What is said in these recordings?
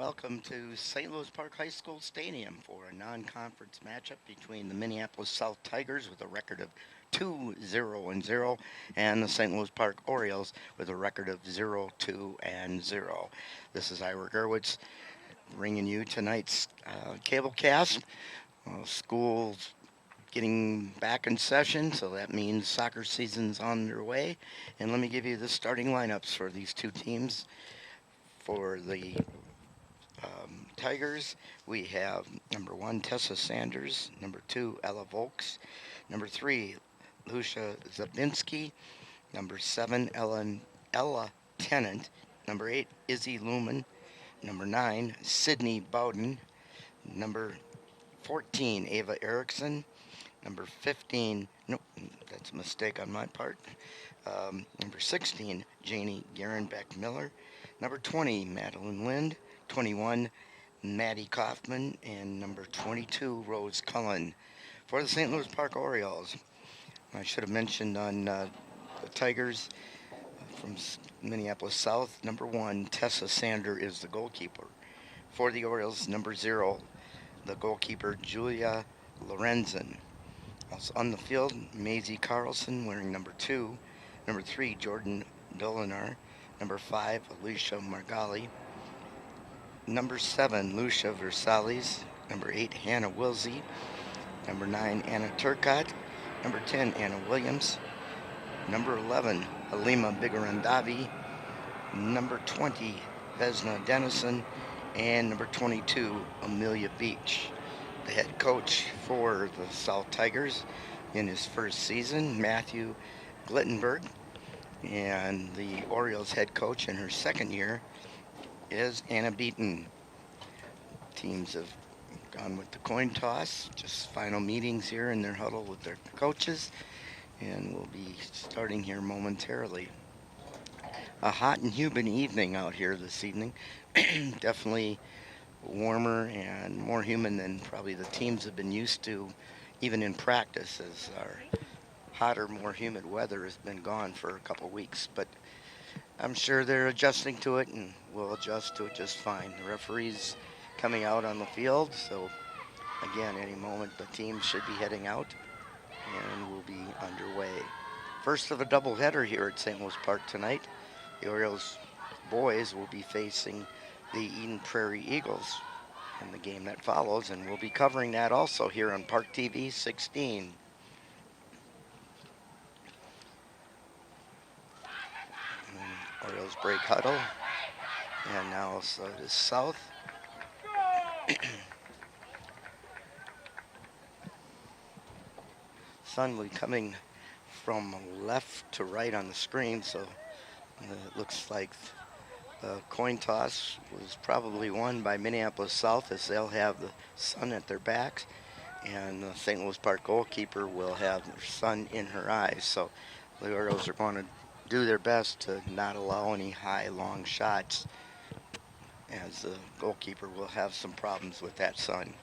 welcome to St. Louis Park High School Stadium for a non-conference matchup between the Minneapolis South Tigers with a record of 2-0-0 and the St. Louis Park Orioles with a record of 0-2-0. This is Ira Gerwitz bringing you tonight's cable cast. School's getting back in session, so that means soccer season's on their way. And let me give you the starting lineups for these two teams. For the Tigers, we have number one, Tessa Sanders, number two, Ella Volks, number three, Lucia Zabinski, number seven, Ella Tennant, number eight, Izzy Lumen, number nine, Sydney Bowden, number 14, Ava Erickson, number 15, nope, that's a mistake on my part, number 16, Janie Garenbeck Miller, number 20, Madeline Lind, 21, Maddie Kaufman, and number 22, Rose Cullen. For the St. Louis Park Orioles, I should have mentioned on the Tigers from Minneapolis South, number one, Tessa Sander is the goalkeeper. For the Orioles, number 0, the goalkeeper, Julia Lorenzen. Also on the field, Maisie Carlson wearing number 2, number 3, Jordan Dolinar, number 5, Alicia Margali, number 7, Lucia Versailles, number 8, Hannah Wilsey, number 9, Anna Turcott, number 10, Anna Williams, number 11, Halima Bigarandavi, number 20, Vesna Dennison, and number 22, Amelia Beach. The head coach for the South Tigers in his first season, Matthew Glittenberg, and the Orioles head coach in her second year is Anna Beaton. Teams have gone with the coin toss, just final meetings here in their huddle with their coaches, and we'll be starting here momentarily. A hot and humid evening out here this evening. Definitely warmer and more humid than probably the teams have been used to, even in practice, as our hotter, more humid weather has been gone for a couple weeks. But I'm sure they're adjusting to it, and will adjust to it just fine. The referee's coming out on the field, so again, any moment the team should be heading out, and we'll be underway. First of a doubleheader here at St. Louis Park tonight. The Orioles boys will be facing the Eden Prairie Eagles in the game that follows, and we'll be covering that also here on ParkTV 16. Orioles break huddle, and now so does South. Sun will be coming from left to right on the screen, so it looks like the coin toss was probably won by Minneapolis South, as they'll have the sun at their backs, and the St. Louis Park goalkeeper will have their sun in her eyes. So the Orioles are going to do their best to not allow any high, long shots, as the goalkeeper will have some problems with that sun.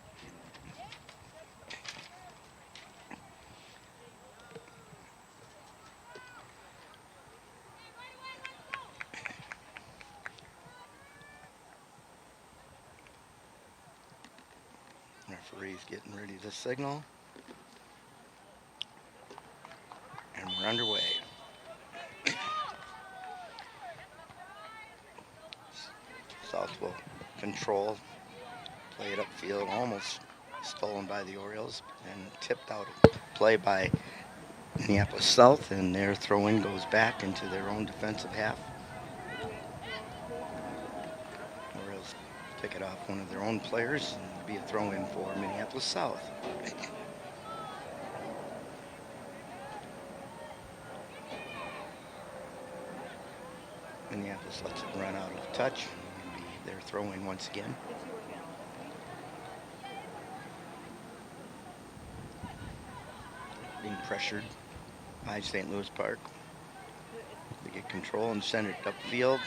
Referee's getting ready to signal, and we're underway. South will control, play it upfield, almost stolen by the Orioles, and tipped out play by Minneapolis South, and their throw-in goes back into their own defensive half. Orioles pick it off one of their own players, and it'll be a throw-in for Minneapolis South. Minneapolis lets it run out of touch. It'll be their throw-in once again. Being pressured by St. Louis Park. They get control and send it upfield.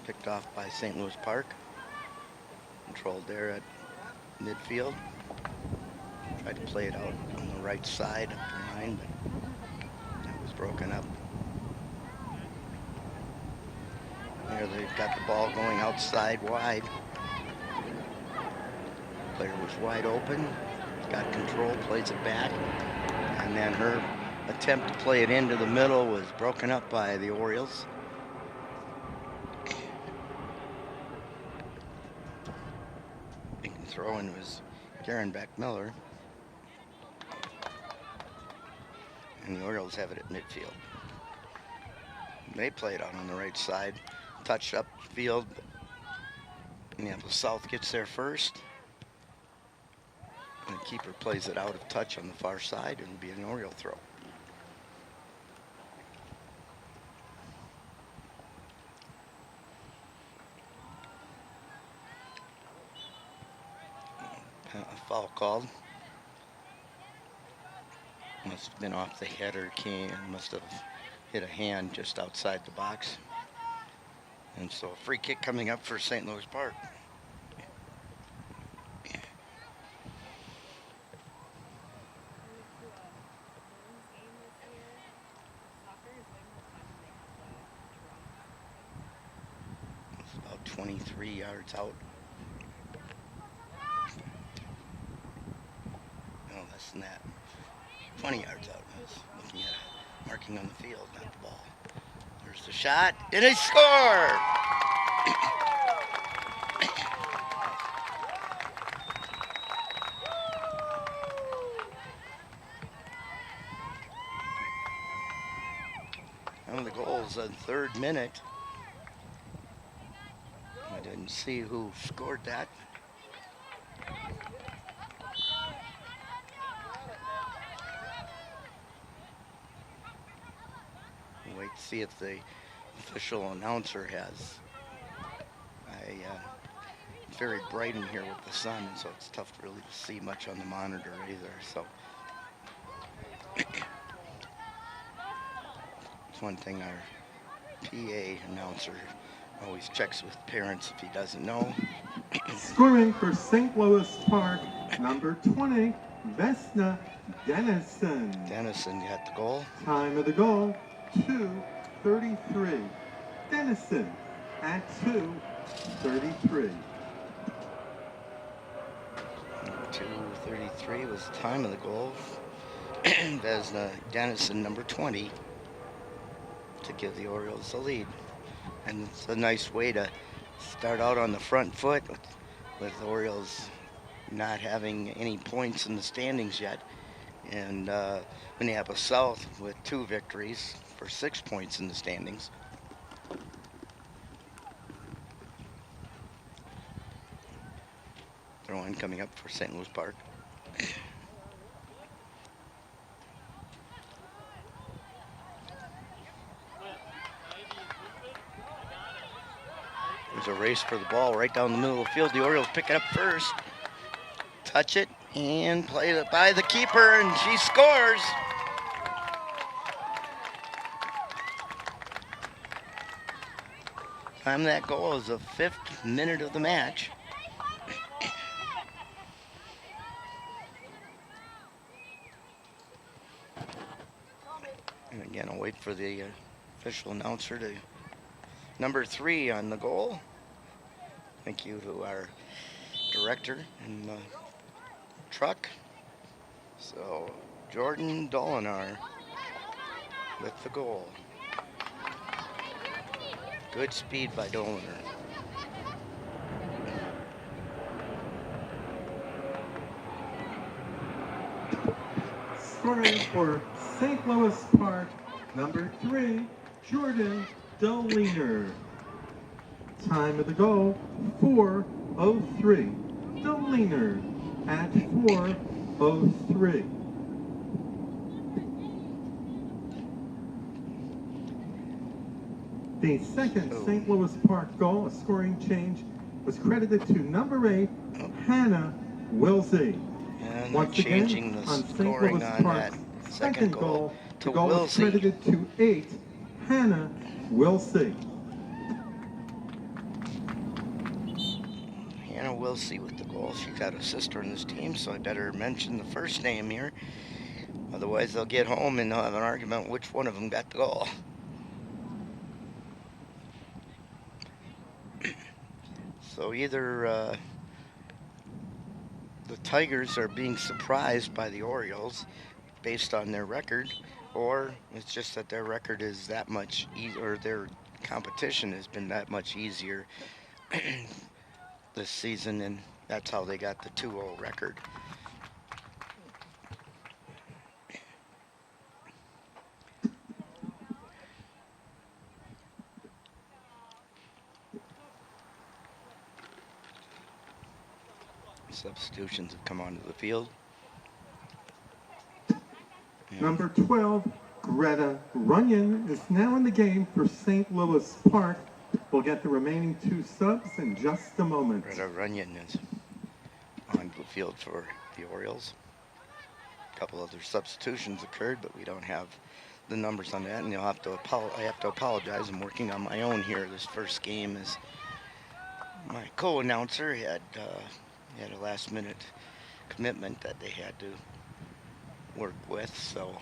Picked off by St. Louis Park. Controlled there at midfield. Tried to play it out on the right side up the line, but that was broken up. There they've got the ball going outside wide. Player was wide open, got control, plays it back, and then her attempt to play it into the middle was broken up by the Orioles. And throwing was Karen Beck-Miller. And the Orioles have it at midfield. They play it out on the right side, touched up field. Minneapolis South gets there first. And the keeper plays it out of touch on the far side, and it'll be an Oriole throw. A foul called. Must have been off the header. Must have hit a hand just outside the box. And so a free kick coming up for St. Louis Park. It's about 23 yards out. No, less than that. 20 yards out. I was looking at a marking on the field, not the ball. There's the shot, and they score! One of the goals in the 3rd minute. I didn't see who scored that. Wait to see if the official announcer has. It's very bright in here with the sun, and so it's tough to really see much on the monitor either. So it's one thing our PA announcer always checks with parents if he doesn't know. Scoring for St. Louis Park, number 20, Vesna Dennison. Dennison got the goal. Time of the goal, 2:33. Dennison at 2:33. 2:33 was the time of the goal. Vesna Dennison, number 20, to give the Orioles the lead. And it's a nice way to start out on the front foot with the Orioles not having any points in the standings yet. And Minneapolis South with 2 victories for 6 points in the standings. Throw-in coming up for St. Louis Park. There's a race for the ball right down the middle of the field. The Orioles pick it up first. Touch it and play it by the keeper, and she scores. Time of that goal is the 5th minute of the match. And again, I'll wait for the official announcer to number 3 on the goal. Thank you to our director in the truck. So Jordan Dolinar with the goal. Good speed by Dolinar. Scoring for St. Louis Park, number 3, Jordan Doliner. Time of the goal, 4:03. Doliner at 4:03. The second St. Louis Park goal, a scoring change, was credited to number 8, Hannah Wilsey. And Once they're changing again, the on St. scoring Louis on Park's that second goal the to goal was Wilsey. credited to 8, Hannah Wilsey. Hannah Wilsey with the goal. She's got a sister in this team, so I better mention the first name here. Otherwise, they'll get home and they'll have an argument which one of them got the goal. So either the Tigers are being surprised by the Orioles based on their record, or it's just that their record is that much or their competition has been that much easier this season, and that's how they got the 2-0 record. Substitutions have come onto the field. Number 12, Greta Runyon, is now in the game for St. Louis Park. We'll get the remaining 2 subs in just a moment. Greta Runyon is on the field for the Orioles. A couple other substitutions occurred, but we don't have the numbers on that, and I have to apologize. I'm working on my own here. This first game is my co-announcer had a last-minute commitment that they had to work with, so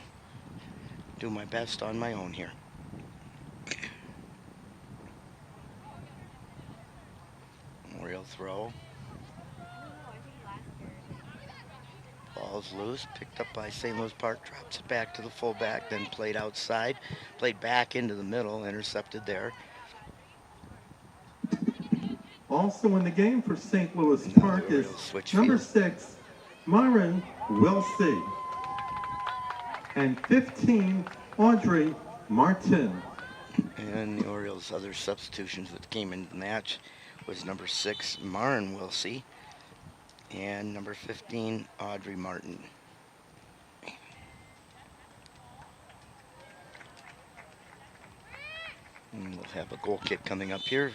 do my best on my own here. Oriole throw. Ball's loose, picked up by St. Louis Park, drops it back to the fullback, then played outside, played back into the middle, intercepted there. Also in the game for St. Louis Park is number 6, Myron Wilsey, and 15, Audrey Martin. And the Orioles' other substitutions that came into the match was number 6, Myron Wilsey, and number 15, Audrey Martin. And we'll have a goal kick coming up here.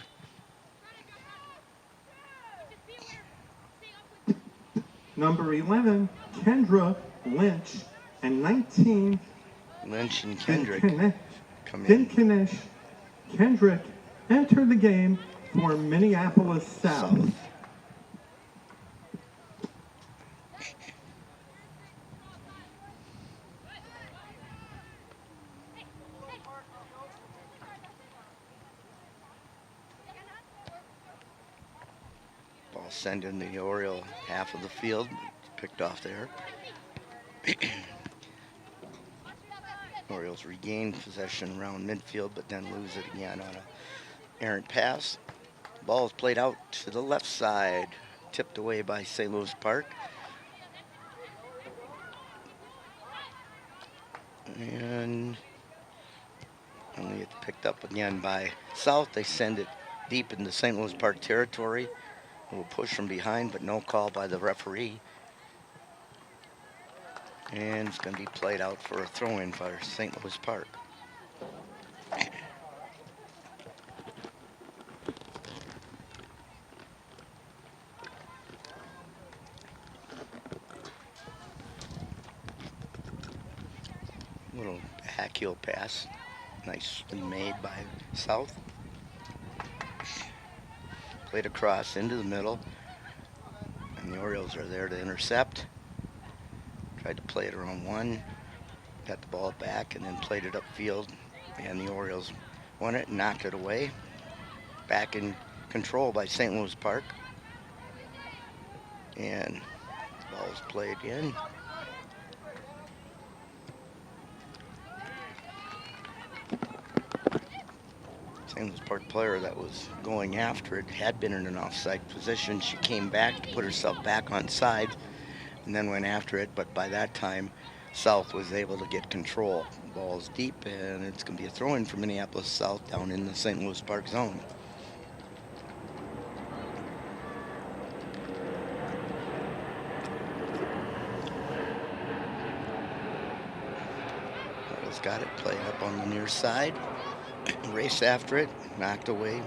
Number 11, Kendra Lynch, and 19, Lynch and Kendrick come in. Dinkinesh Kendrick enter the game for Minneapolis South. Ball sent in the Oriole half of the field, picked off there. Orioles regain possession around midfield, but then lose it again on an errant pass. Ball is played out to the left side, tipped away by St. Louis Park. And only it's picked up again by South. They send it deep into St. Louis Park territory. A little push from behind, but no call by the referee. And it's going to be played out for a throw-in for St. Louis Park. Little back heel pass, nicely made by South. Played across into the middle, and the Orioles are there to intercept. Tried to play it around one, got the ball back, and then played it upfield, and the Orioles won it and knocked it away. Back in control by St. Louis Park. And the ball's played in. St. Louis Park player that was going after it had been in an offside position. She came back to put herself back on side and then went after it, but by that time South was able to get control. The ball's deep, and it's going to be a throw-in for Minneapolis South down in the St. Louis Park zone. Orioles got it, play up on the near side, race after it, knocked away.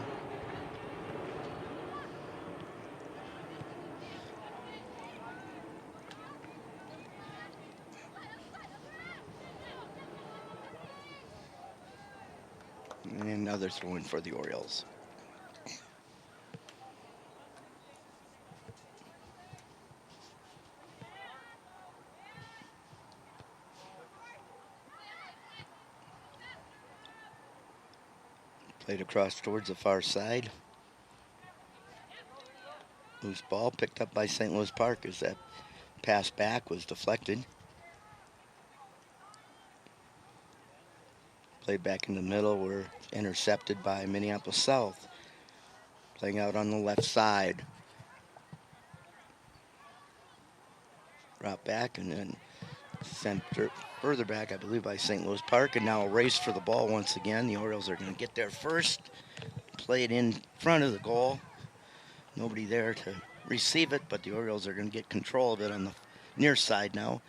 And another throw-in for the Orioles. Played across towards the far side. Loose ball picked up by St. Louis Park as that pass back was deflected. Played back in the middle, were intercepted by Minneapolis South. Playing out on the left side. Drop back and then sent further back, I believe, by St. Louis Park. And now a race for the ball once again. The Orioles are going to get there first. Play it in front of the goal. Nobody there to receive it, but the Orioles are going to get control of it on the near side now.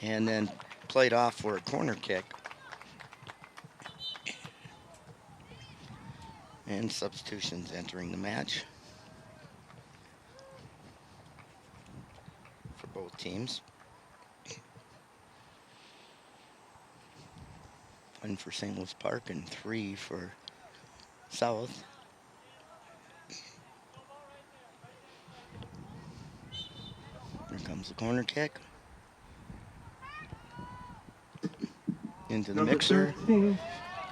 And then played off for a corner kick. And substitutions entering the match for both teams. One for St. Louis Park and 3 for South. Here comes the corner kick. Into the Number mixer. 13,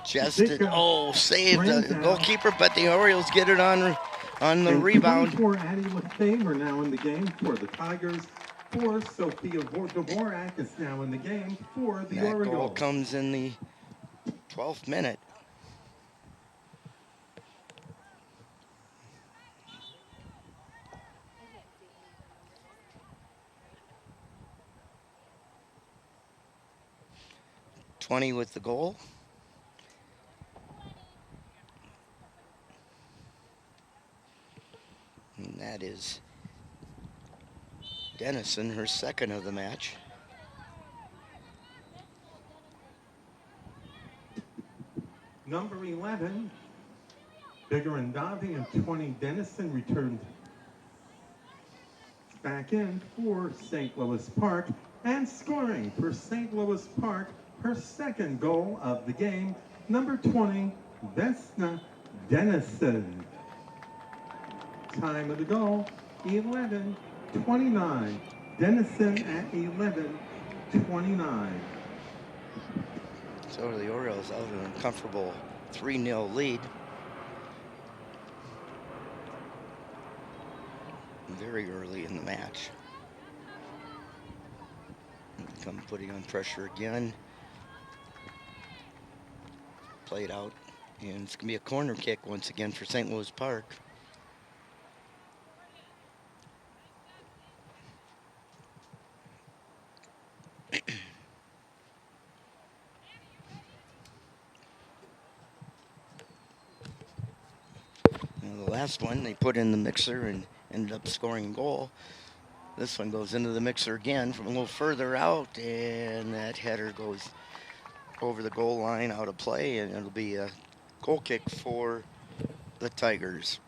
Chested. Zika. Oh, saved Brings the out. goalkeeper, but the Orioles get it on the And rebound. 24 Addie Lefebvre are now in the game for the Tigers. 4 Sophia Dvorak is now in the game for the That goal Orioles. comes in the 12th minute. .20 with the goal. And that is Dennison, her second of the match. Number 11, Bigger and Davi, and 20 Dennison returned back in for St. Louis Park. And scoring for St. Louis Park, her second goal of the game, number 20, Vesna Dennison. Time of the goal, 11:29. Dennison at 11:29. So the Orioles out of an uncomfortable 3-0 lead. Very early in the match. Come putting on pressure again. Played out. And it's going to be a corner kick once again for St. Louis Park. Now the last one they put in the mixer and ended up scoring a goal. This one goes into the mixer again from a little further out, and that header goes over the goal line out of play, and it'll be a goal kick for the Tigers.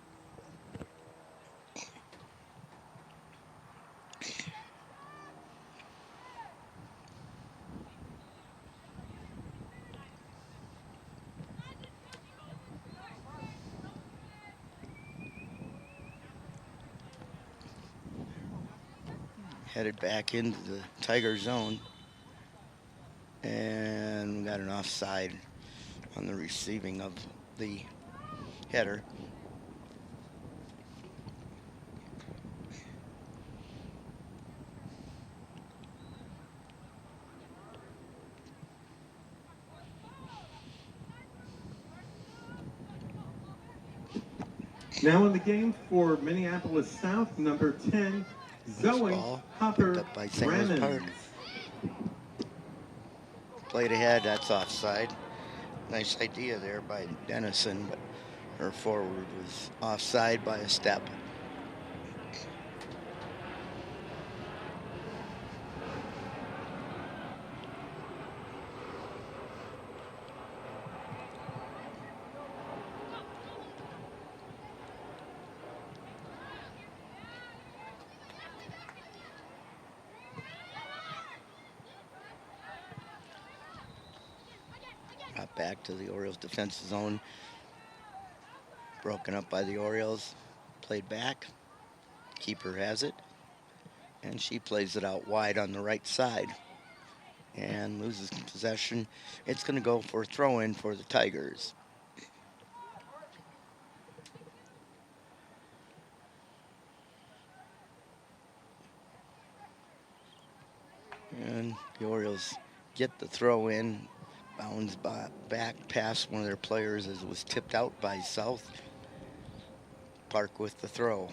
Headed back into the Tiger zone. And we got an offside on the receiving of the header. Now in the game for Minneapolis South, number 10, Zoe Ball Hopper picked up by St. Louis Park. Brannans. Played ahead, that's offside. Nice idea there by Dennison, but her forward was offside by a step. Got back to the Orioles defensive zone. Broken up by the Orioles. Played back. Keeper has it. And she plays it out wide on the right side. And loses possession. It's going to go for a throw-in for the Tigers. And the Orioles get the throw in, bounds back past one of their players as it was tipped out by South. Park with the throw.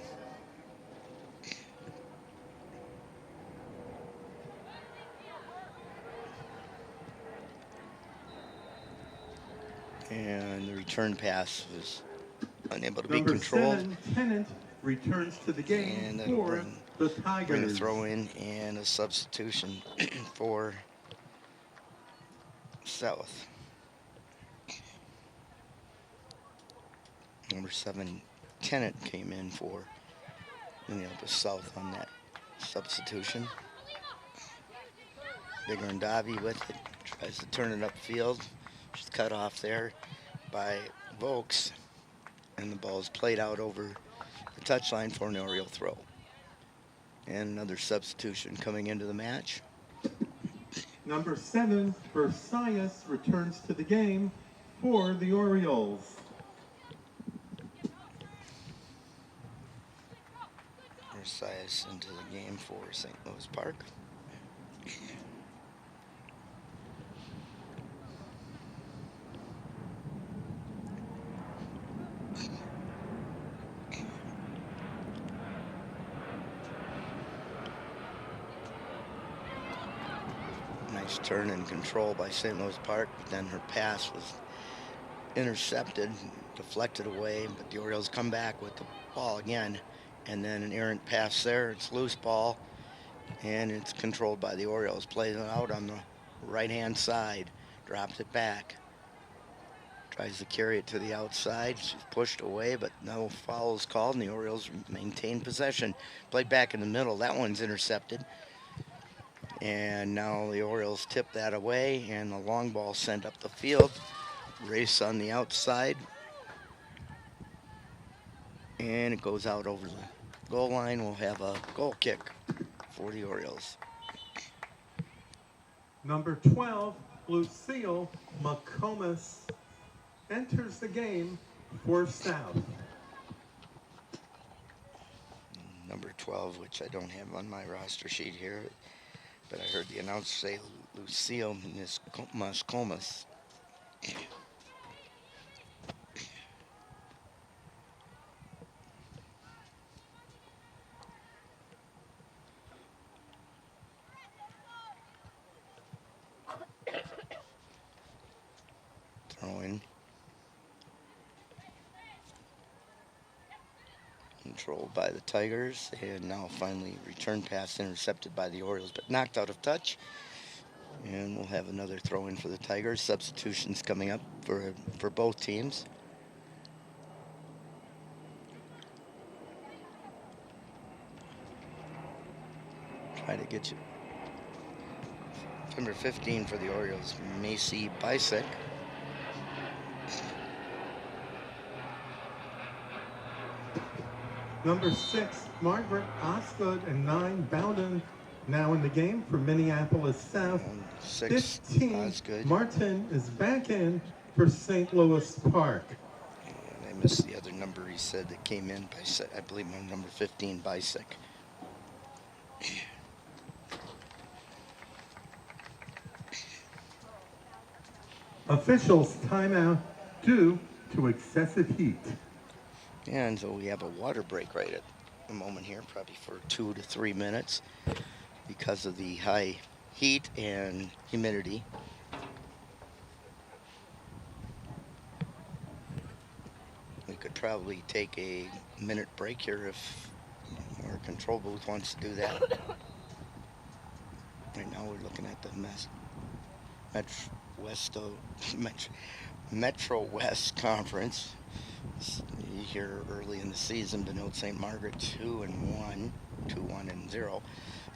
And the return pass was unable to be Number controlled. 7, Tennant, returns to the game And that'll for the bring a Tigers. throw in and a substitution for South. Number 7, Tennant came in for Minneapolis South on that substitution. Bigger and Davi with it. Tries to turn it upfield. She's cut off there by Volks. And the ball is played out over the touchline for an Oriole throw. And another substitution coming into the match. Number 7, Versailles, returns to the game for the Orioles. Versailles into the game for St. Louis Park. Nice turn and control by St. Louis Park, but then her pass was intercepted, deflected away, but the Orioles come back with the ball again. And then an errant pass there. It's loose ball, and it's controlled by the Orioles. Plays it out on the right-hand side. Drops it back. Tries to carry it to the outside. She's pushed away, but no foul is called, and the Orioles maintain possession. Played back in the middle. That one's intercepted. And now the Orioles tip that away, and the long ball sent up the field. Race on the outside. And it goes out over the goal line. We'll have a goal kick for the Orioles. Number 12, Lucille McComas, enters the game for South. Number 12, which I don't have on my roster sheet here, but I heard the announcer say Lucille McComas. Throwing. Controlled by the Tigers, and now finally return pass intercepted by the Orioles, but knocked out of touch. And we'll have another throw in for the Tigers. Substitutions coming up for both teams. Try to get you. Number 15 for the Orioles, Macy Bisek. Number 6, Margaret Osgood, and 9, Bowden, now in the game for Minneapolis South. 6, 15, Osgood. Martin is back in for St. Louis Park. And I missed the other number he said that came in. I believe number 15, Bisek. Officials timeout due to excessive heat. And so we have a water break right at the moment here, probably for 2 to 3 minutes because of the high heat and humidity. We could probably take a minute break here if our control booth wants to do that. Right now we're looking at the Metro West Conference. Here early in the season, Benoit St. Margaret 2-1, 2-1-0.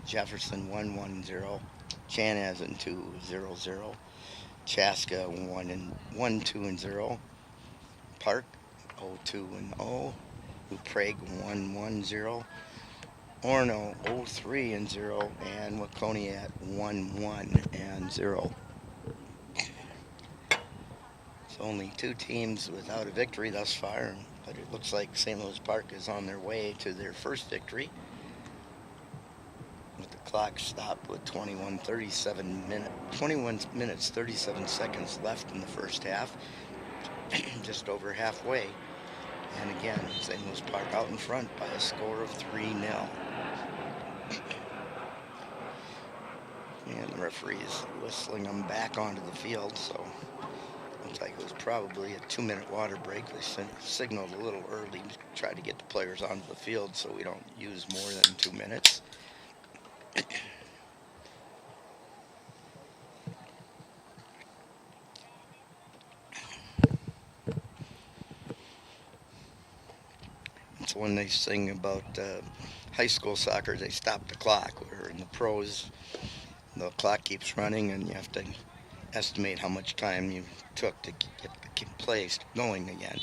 Jefferson 1-1-0. Chanhassen 2-0-0. Chaska 1-2-0. Park 0-2-0. New Prague 1-1-0. Orono 0-3-0, and Waconia at 1-1-0. It's only 2 teams without a victory thus far, but it looks like St. Louis Park is on their way to their first victory with the clock stopped with 21 minutes 37 seconds left in the first half, just over halfway. And again, St. Louis Park out in front by a score of 3-0. And the referee is whistling them back onto the field, so looks like it was probably a 2-minute water break. They signaled a little early to try to get the players onto the field so we don't use more than 2 minutes. It's one nice thing about high school soccer, they stop the clock. Where in the pros, the clock keeps running and you have to estimate how much time you took to get the play going again.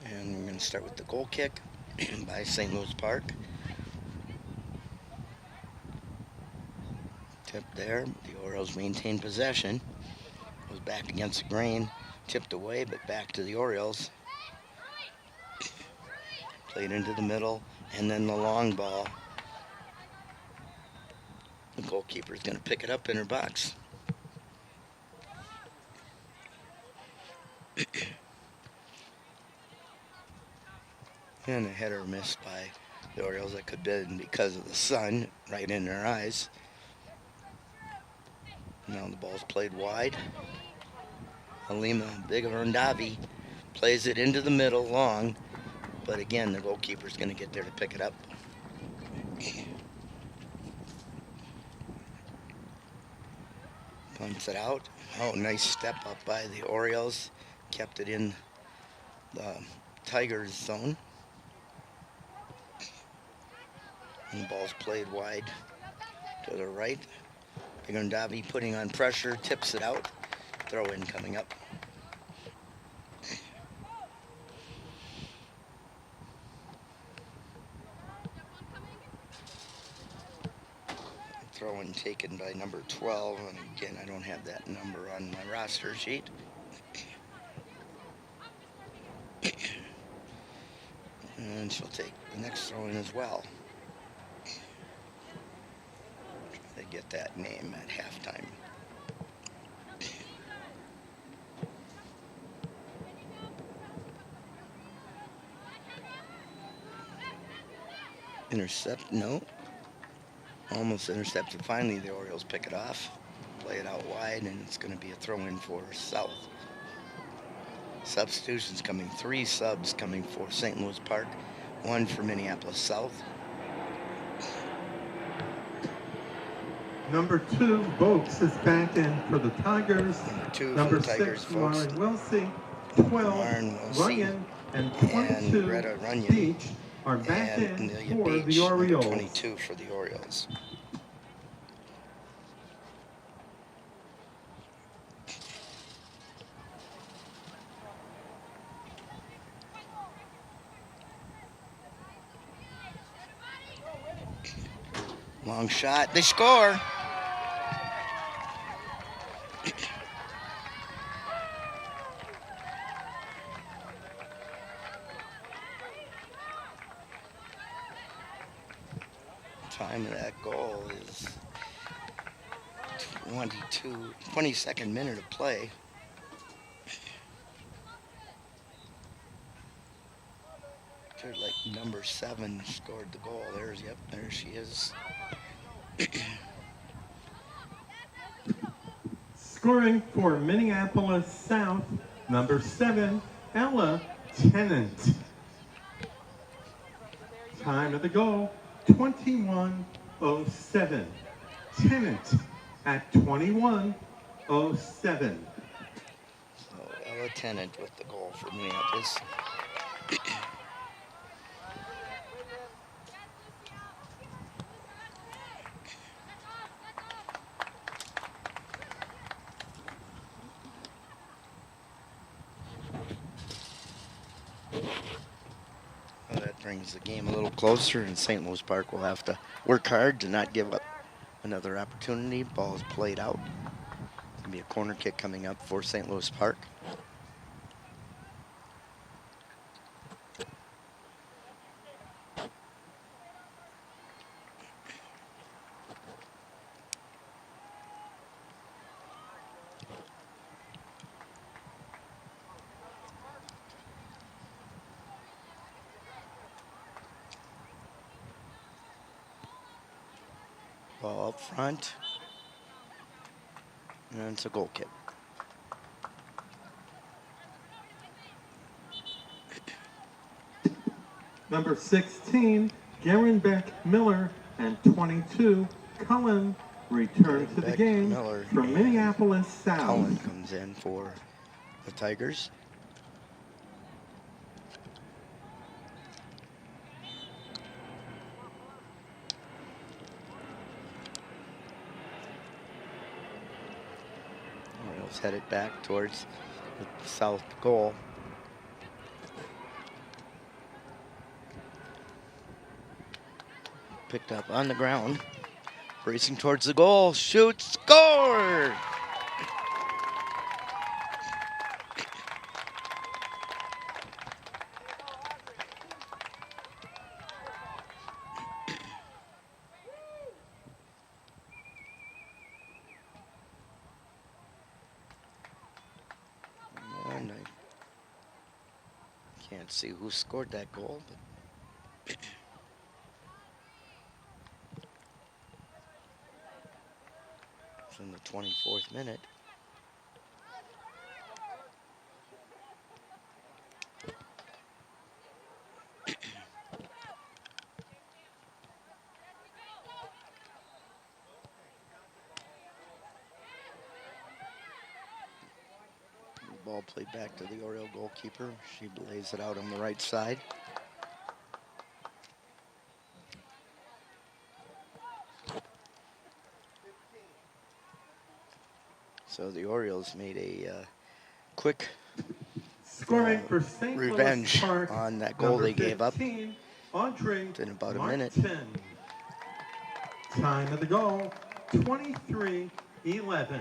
And we're going to start with the goal kick by St. Louis Park. Tipped there. The Orioles maintain possession. Goes back against the grain. Tipped away, but back to the Orioles. Played into the middle, and then the long ball. The goalkeeper is going to pick it up in her box. And a header missed by the Orioles. That could have been because of the sun right in their eyes. Now the ball's played wide. Halima Bigarandavi plays it into the middle long, but again, the goalkeeper's going to get there to pick it up. Punts it out. Oh, nice step up by the Orioles. Kept it in the Tigers zone. And the ball's played wide to the right. Bigarandavi putting on pressure, tips it out. Throw in coming up. Throw in taken by number 12, and again, I don't have that number on my roster sheet. And she'll take the next throw in as well. Try to get that name at halftime. Intercept, no. Almost intercepted. Finally, the Orioles pick it off. Play it out wide, and it's going to be a throw-in for South. Substitutions coming. 3 subs coming for St. Louis Park. 1 for Minneapolis South. Number 2, Vokes is back in for the Tigers. Number 2 Number for the Tigers, 6, folks. Lauren Wilsey. 12, Lauren Wilsey Runyon, and and 22, Greta Runyon. Beach are back And in Amelia for Beach, the number Orioles. 22 for the Orioles. Long shot. They score. Time of that goal is 22nd minute of play. Looked like number 7 scored the goal. There she is. Scoring for Minneapolis South, number 7, Ella Tennant. Time of the goal, 21:07. Tennant at 21:07. So Ella Tennant with the goal for Minneapolis. Well, that brings the game a little closer, and St. Louis Park will have to work hard to not give up another opportunity. Ball is played out. Going to be a corner kick coming up for St. Louis Park. Ball up front. And it's a goal kick. Number 16, Garenbeck Miller, and 22, Cullen, return to the Beck, game Miller, from and Minneapolis South. Cullen comes in for the Tigers. Orioles headed back towards the south goal. Picked up on the ground. Racing towards the goal. Shoots. Score! And I can't see who scored that goal, but it's in the 24th minute. Ball played back to the Oriole goalkeeper. She lays it out on the right side. So the Orioles made a quick Scoring for St. revenge Louis Park, on that goal they gave up Audrey in about a minute. Martin. Time of the goal, 23:11.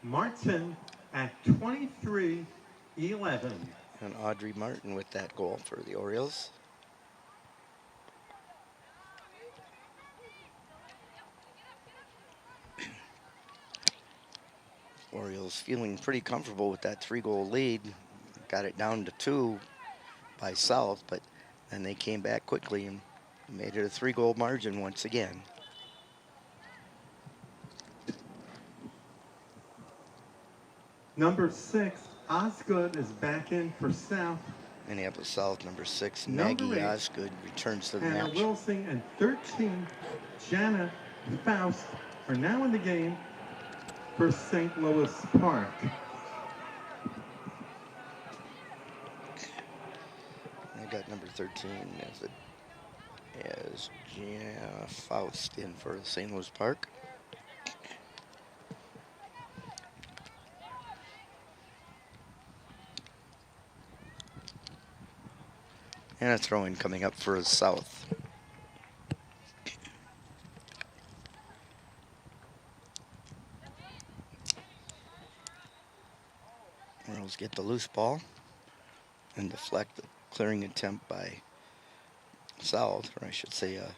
Martin at 23:11. And Audrey Martin with that goal for the Orioles. Orioles feeling pretty comfortable with that 3-goal lead. Got it down to 2 by South, but then they came back quickly and made it a 3-goal margin once again. Number 6, Osgood is back in for South. Minneapolis South, number 6, Number Maggie 8, Osgood returns to the Hannah match. Wilson, and 13, Jana Faust are now in the game for St. Louis Park. I got number 13 as Jana Faust in for St. Louis Park. And a throw-in coming up for South. Orioles get the loose ball and deflect the clearing attempt by South, or I should say a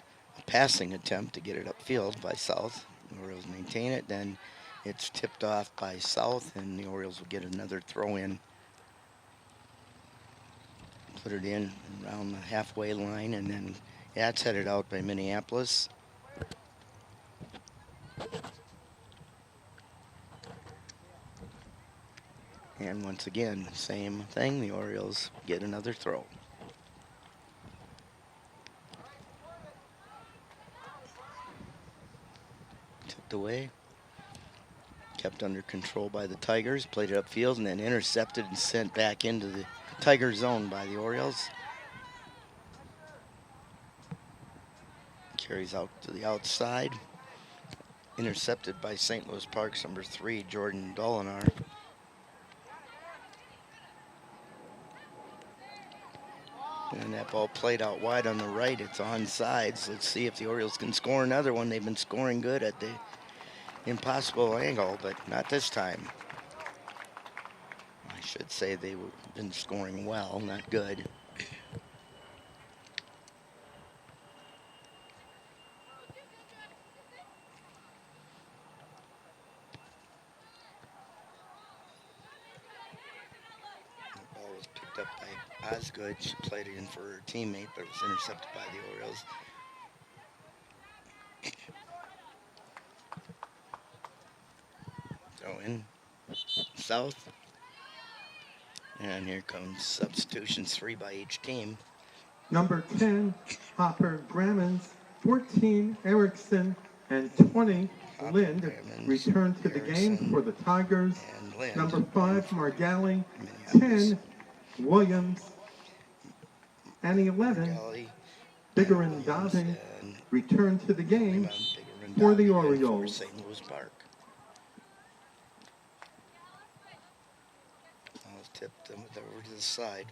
passing attempt to get it upfield by South. The Orioles maintain it, then it's tipped off by South, and the Orioles will get another throw-in. Put it in around the halfway line, and then it's headed out by Minneapolis. And once again, same thing, the Orioles get another throw. Tipped away. Kept under control by the Tigers, played it upfield, and then intercepted and sent back into the Tiger zone by the Orioles. Carries out to the outside. Intercepted by St. Louis Park's number 3, Jordan Dolinar. And that ball played out wide on the right. It's on sides. Let's see if the Orioles can score another one. They've been scoring good at the impossible angle, but not this time. I should say they've been scoring well, not good. The ball was picked up by Osgood. She played it in for her teammate, but it was intercepted by the Orioles. in South. And here comes substitutions, 3 by each team. Number 10, Hopper Grammons, 14, Erickson, and 20, Hopper Lind Grammons, return to the game Erickson, for the Tigers. and Lind. Number 5, Margali, Minneapolis. 10, Williams, and 11, Margali, Biggerin Williams, Dave and return to the game Lehman, Biggerin for the Dave, and Orioles. For St. Louis Park. I'll tip them over to the side.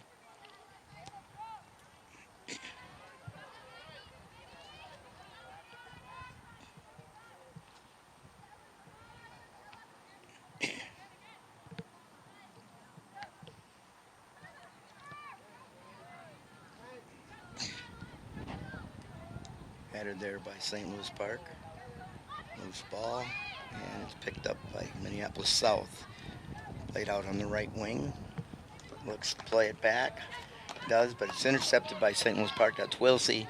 Headed there by St. Louis Park. Loose ball, and it's picked up by Minneapolis South. Played out on the right wing. Looks to play it back. Does, but it's intercepted by St. Louis Park. That's Wilsey.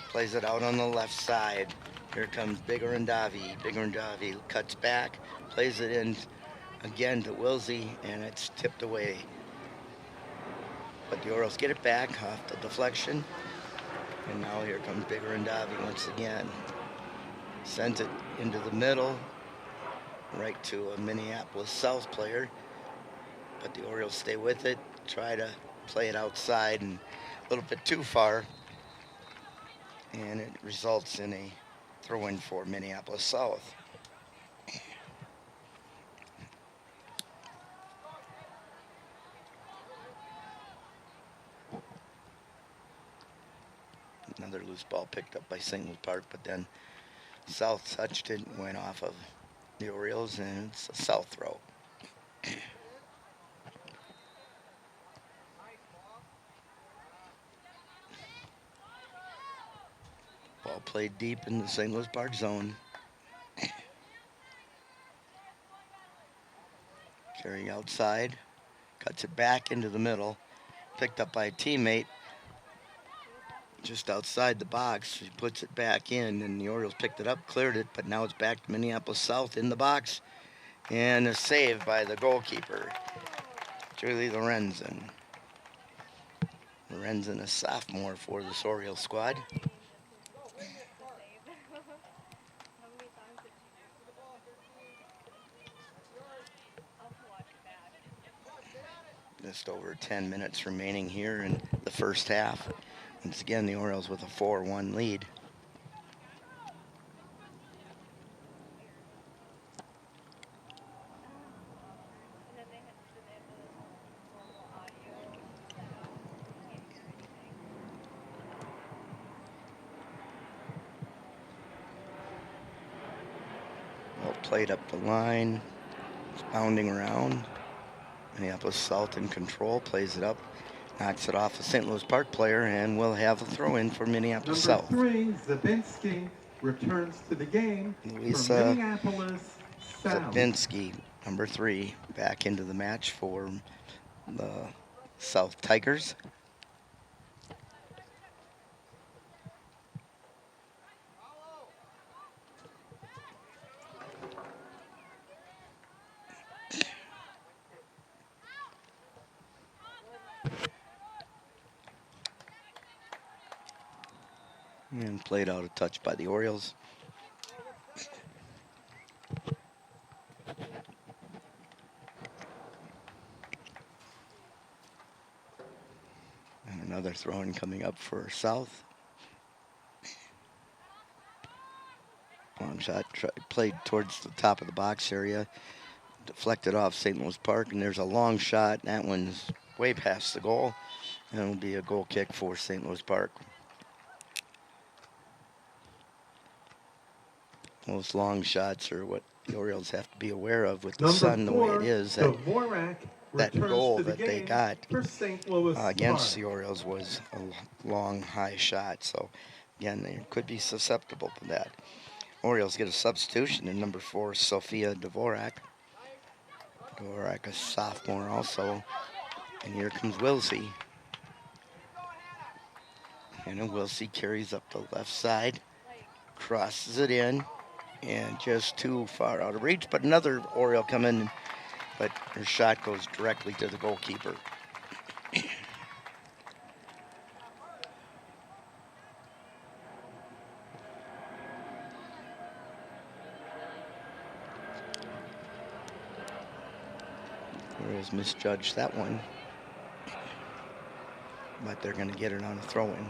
Plays it out on the left side. Here comes Biggerin Davi. Biggerin Davi cuts back, plays it in again to Wilsey, and it's tipped away. But the Orioles get it back off the deflection. And now here comes Biggerin Davi once again. Sends it into the middle, right to a Minneapolis South player. But the Orioles stay with it, try to play it outside and a little bit too far. And it results in a throw-in for Minneapolis South. Another loose ball picked up by St. Louis Park, but then South touched it and went off of the Orioles, and it's a South throw. Ball played deep in the St. Louis Park zone. Carrying outside, cuts it back into the middle, picked up by a teammate just outside the box. He puts it back in, and the Orioles picked it up, cleared it, but now it's back to Minneapolis South in the box. And a save by the goalkeeper, Julie Lorenzen. Lorenzen, a sophomore for this Orioles squad. Just over 10 minutes remaining here in the first half. Once again, the Orioles with a 4-1 lead. Well played up the line. It's bounding around. Minneapolis South in control, plays it up, knocks it off a St. Louis Park player, and we'll have a throw-in for Minneapolis Number South. 3, Zabinski returns to the game for Lisa Minneapolis South. Zabinski, number 3, back into the match for the South Tigers. And played out a touch by the Orioles. And another throw-in coming up for South. Long shot played towards the top of the box area. Deflected off St. Louis Park, and there's a long shot. That one's way past the goal. And it'll be a goal kick for St. Louis Park. Those long shots are what the Orioles have to be aware of with the Number sun the 4, way it is. Dvorak That returns goal to the that they game got for St. Louis against the Park. Orioles was a long, high shot. So, again, they could be susceptible to that. Orioles get a substitution in number 4, Sophia Dvorak. Dvorak, a sophomore also. And here comes Wilsey. And Wilsey carries up the left side, crosses it in. And just too far out of reach, but another Oriole come in, but her shot goes directly to the goalkeeper. Orioles misjudged that one, but they're going to get it on a throw-in.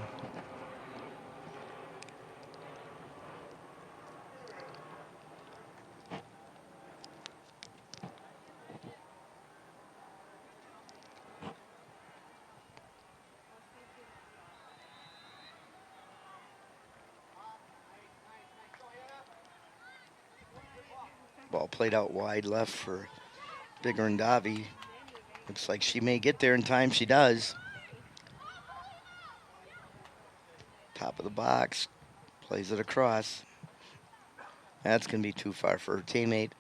Ball played out wide left for Bigger and Davi. Looks like she may get there in time. She does. Top of the box. Plays it across. That's going to be too far for her teammate.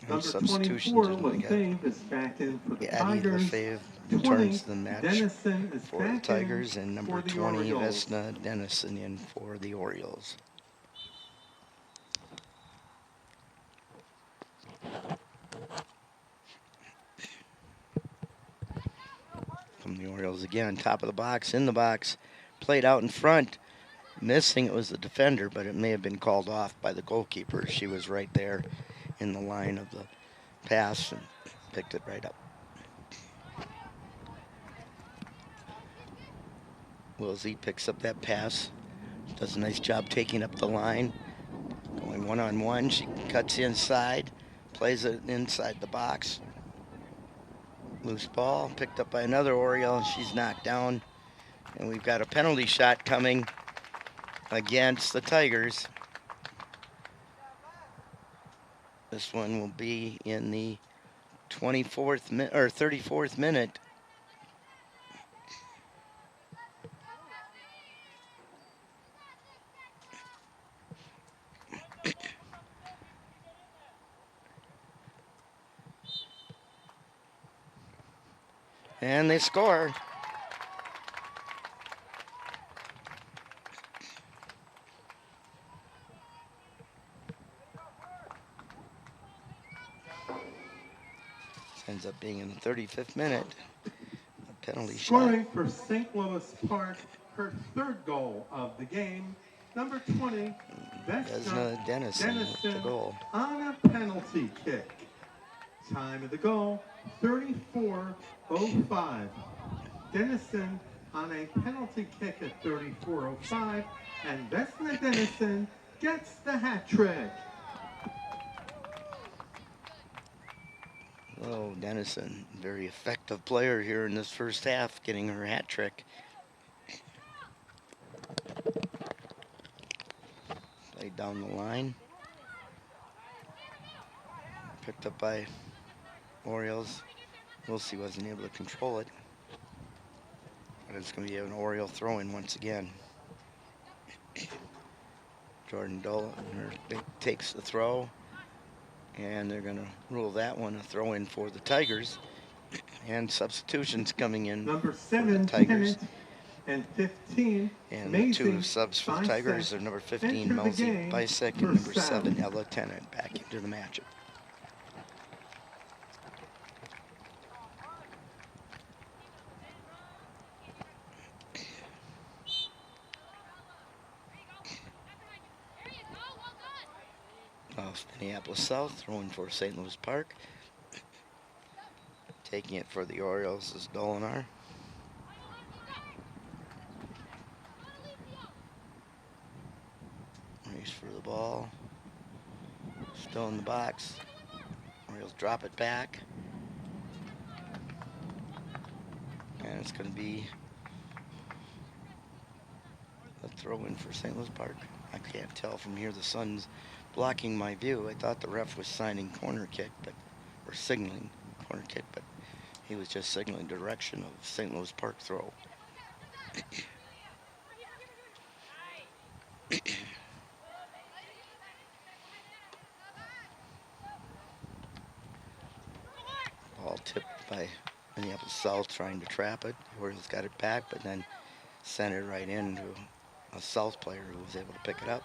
Number Substitutions 24, in we got. Lefebvre is back in for the Addie Tigers. Lefebvre 20, returns the match Dennison is for the back Tigers, in and number for the 20, Orioles. Vesna Dennison in for the Orioles. From the Orioles again, top of the box, in the box, played out in front. Missing, it was the defender, but it may have been called off by the goalkeeper. She was right there in the line of the pass and picked it right up. Wilsey picks up that pass, does a nice job taking up the line. Going one-on-one, she cuts inside, plays it inside the box. Loose ball, picked up by another Oriole, and she's knocked down. And we've got a penalty shot coming against the Tigers. This one will be in the 34th minute. And they score. Ends up being in the 35th minute. A penalty Scoring shot. for St. Louis Park, her third goal of the game. Number 20, Vesna Dennison with the goal. on a penalty kick. Time of the goal, 34:05. Dennison on a penalty kick at 34:05, and Vesna Dennison gets the hat trick. Oh, Dennison, very effective player here in this first half, getting her hat trick. Played down the line. Picked up by Orioles. Wilsey wasn't able to control it. But it's going to be an Oriole throw-in once again. Jordan Dolan takes the throw. And they're going to rule that one a throw-in for the Tigers. And substitutions coming in Number for 7, the Tigers. Tennant, and 15, And the two subs for the Tigers are number 15, Melzi Bisek, and number 7, Ella Tennant, back into the matchup. Off Minneapolis South, throwing for St. Louis Park. Taking it for the Orioles is Dolinar. Race for the ball. Still in the box. Orioles drop it back. And it's going to be a throw-in for St. Louis Park. I can't tell from here. The sun's blocking my view. I thought the ref was signing corner kick, or signaling corner kick, but he was just signaling direction of St. Louis Park throw. Ball tipped by Minneapolis South, trying to trap it. The Orioles got it back, but then sent it right into a South player who was able to pick it up.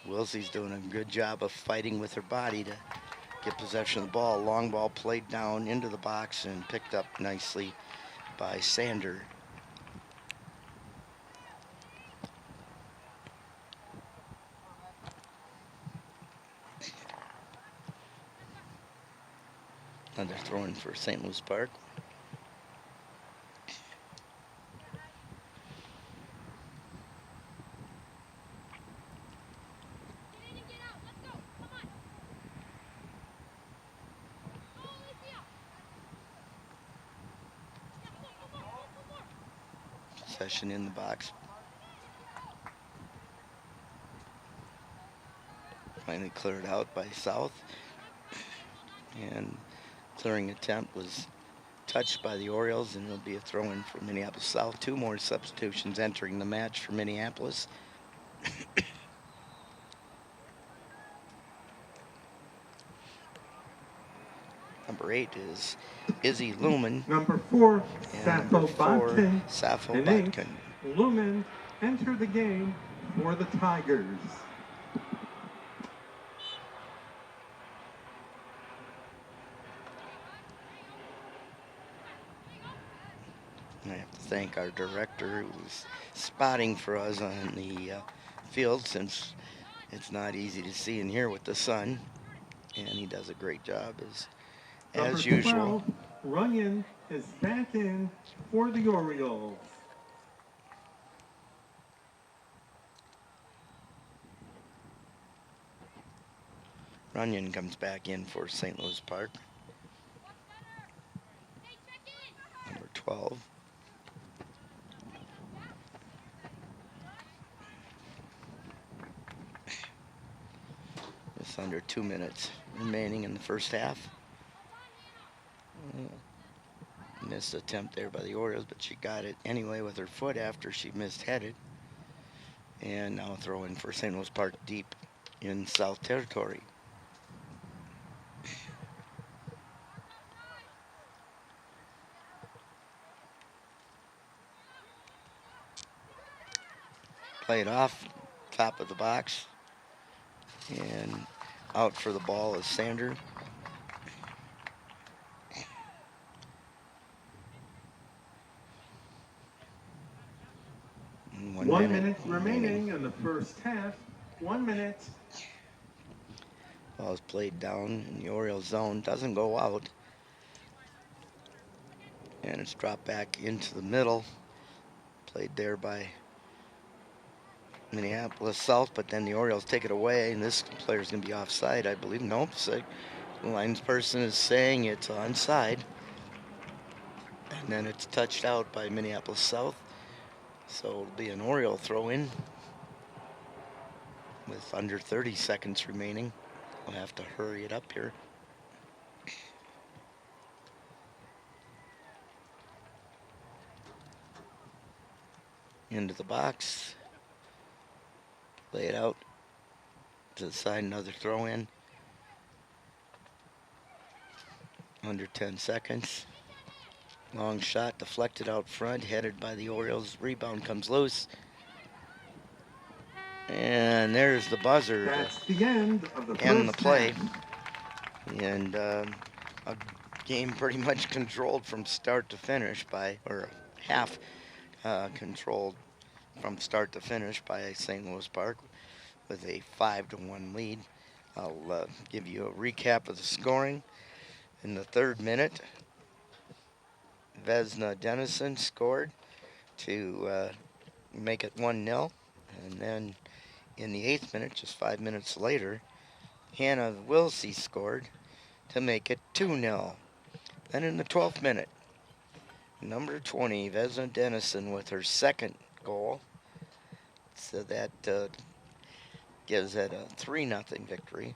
Wilsey's doing a good job of fighting with her body to get possession of the ball. Long ball played down into the box and picked up nicely by Sander. Another throw in for St. Louis Park. Possession in the box. Finally cleared out by South. And clearing attempt was touched by the Orioles, and it'll be a throw-in for Minneapolis South. Two more substitutions entering the match for Minneapolis. Number 8 is Izzy Lumen. Number 4, And Sappho number 4, Bodkin. Sappho And 8, Bodkin. Lumen enter the game for the Tigers. I have to thank our director who was spotting for us on the field, since it's not easy to see and hear with the sun. And he does a great job as Number usual. 12, Runyon is back in for the Orioles. Runyon comes back in for St. Louis Park. Number 12. Just under 2 minutes remaining in the first half. Missed attempt there by the Orioles, but she got it anyway with her foot after she misheaded. And now a throw in for St. Louis Park deep in South Territory. Play it off, top of the box. And out for the ball is Sander. One minute remaining in the first half. 1 minute. Ball is played down in the Orioles zone. Doesn't go out. And it's dropped back into the middle. Played there by Minneapolis South, but then the Orioles take it away, and this player's going to be offside, I believe. Nope, so the linesperson is saying it's onside. And then it's touched out by Minneapolis South. So it'll be an Oriole throw-in with under 30 seconds remaining. We'll have to hurry it up here. Into the box. Lay it out to the side, another throw-in. Under 10 seconds. Long shot deflected out front, headed by the Orioles. Rebound comes loose. And there's the buzzer That's the end of the end the first play. half. And a game pretty much controlled from start to finish by, or half controlled from start to finish by St. Louis Park with a 5-1 lead. I'll give you a recap of the scoring. In the third minute, Vesna Dennison scored to make it 1-0. And then in the 8th minute, just 5 minutes later, Hannah Wilsey scored to make it 2-0. Then in the 12th minute, number 20, Vesna Dennison with her second goal. So that gives it a 3-0 victory,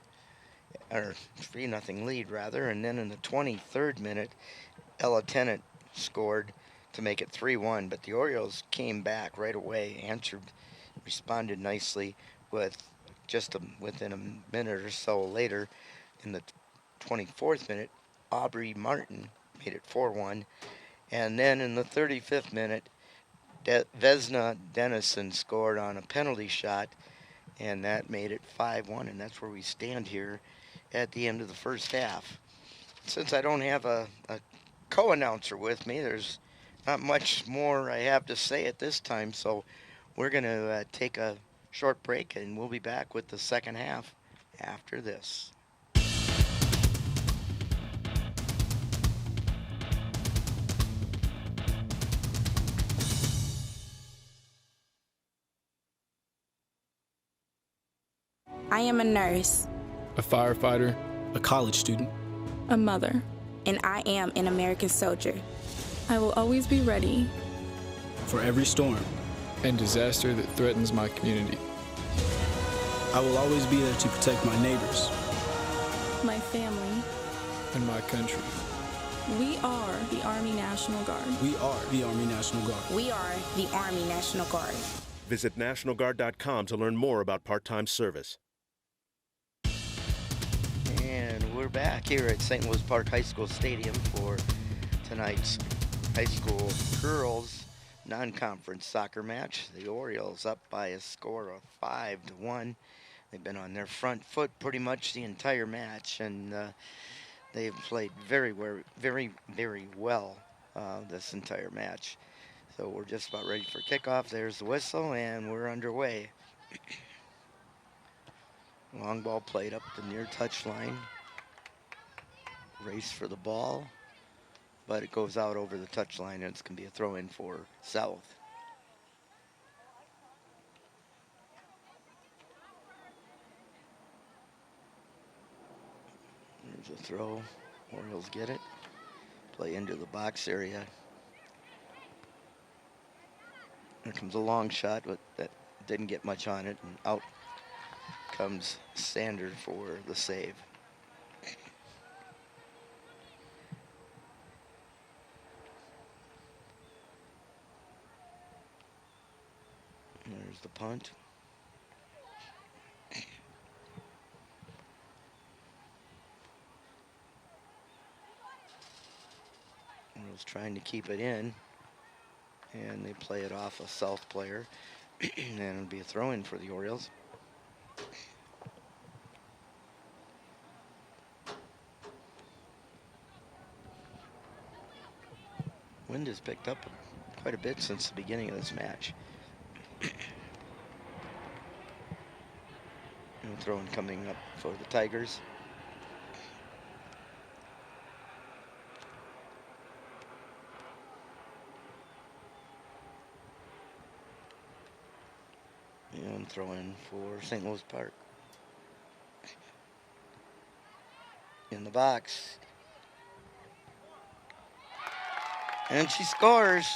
or 3-0 lead rather. And then in the 23rd minute, Ella Tennant scored to make it 3-1. But the Orioles came back right away, responded nicely with just within a minute or so later. In the 24th minute, Aubrey Martin made it 4-1. And then in the 35th minute, Vesna Dennison scored on a penalty shot, and that made it 5-1, and that's where we stand here at the end of the first half. Since I don't have a co-announcer with me, there's not much more I have to say at this time, so we're going to take a short break, and we'll be back with the second half after this. I am a nurse, a firefighter, a college student, a mother, and I am an American soldier. I will always be ready for every storm and disaster that threatens my community. I will always be there to protect my neighbors, my family, and my country. We are the Army National Guard. We are the Army National Guard. We are the Army National Guard. Visit nationalguard.com to learn more about part-time service. And we're back here at St. Louis Park High School Stadium for tonight's high school girls non-conference soccer match. The Orioles up by a score of 5-1. They've been on their front foot pretty much the entire match, and they've played very well this entire match. So we're just about ready for kickoff. There's the whistle, and we're underway. Long ball played up the near touchline. Race for the ball, but it goes out over the touchline, and it's going to be a throw-in for South. There's a throw. Orioles get it. Play into the box area. There comes a long shot, but that didn't get much on it, and out comes Sanders for the save. There's the punt. Orioles trying to keep it in, and they play it off a South player, and it'll be a throw-in for the Orioles. Wind has picked up quite a bit since the beginning of this match. Throw-in coming up for the Tigers. And throw-in for St. Louis Park. In the box. And she scores.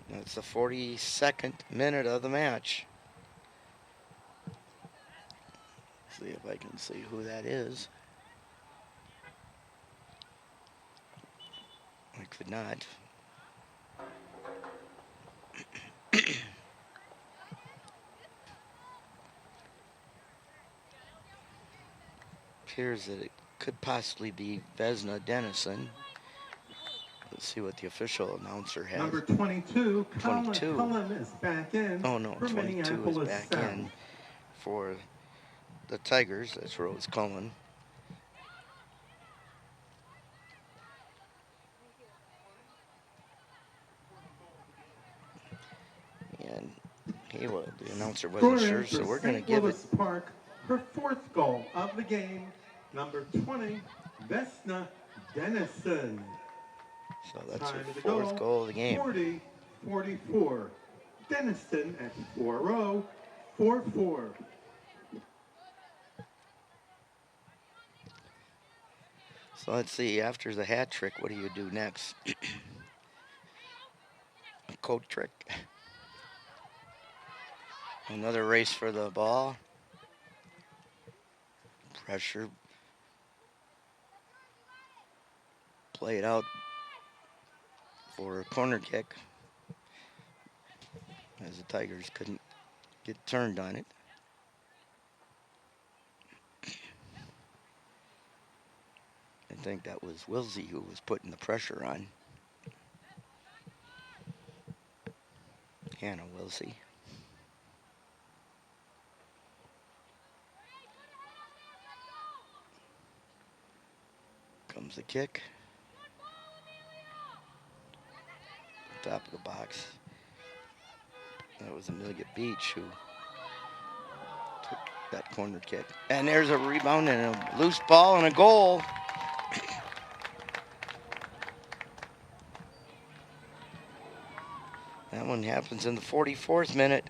That's the 42nd minute of the match. See if I can see who that is. I could not. Appears that it could possibly be Vesna Dennison. Let's see what the official announcer has. Number 22, 22. Cullen is back in. Oh no, for 22 is Minneapolis back South. in for the Tigers. That's Rose Cullen. And the announcer wasn't sure, so we're going to give it. St. Louis Park, her fourth goal of the game. Number 20, Vesna Dennison. So that's Time her of the fourth goal of the game. 40-44. Dennison at 4-0-4-4. So let's see, after the hat trick, what do you do next? A coat trick. Another race for the ball. Pressure. Play it out for a corner kick, as the Tigers couldn't get turned on it. think that was Wilsey who was putting the pressure on. Hannah Wilsey. Comes the kick. Top of the box. That was Amelia Beach who took that corner kick. And there's a rebound and a loose ball and a goal. That one happens in the 44th minute.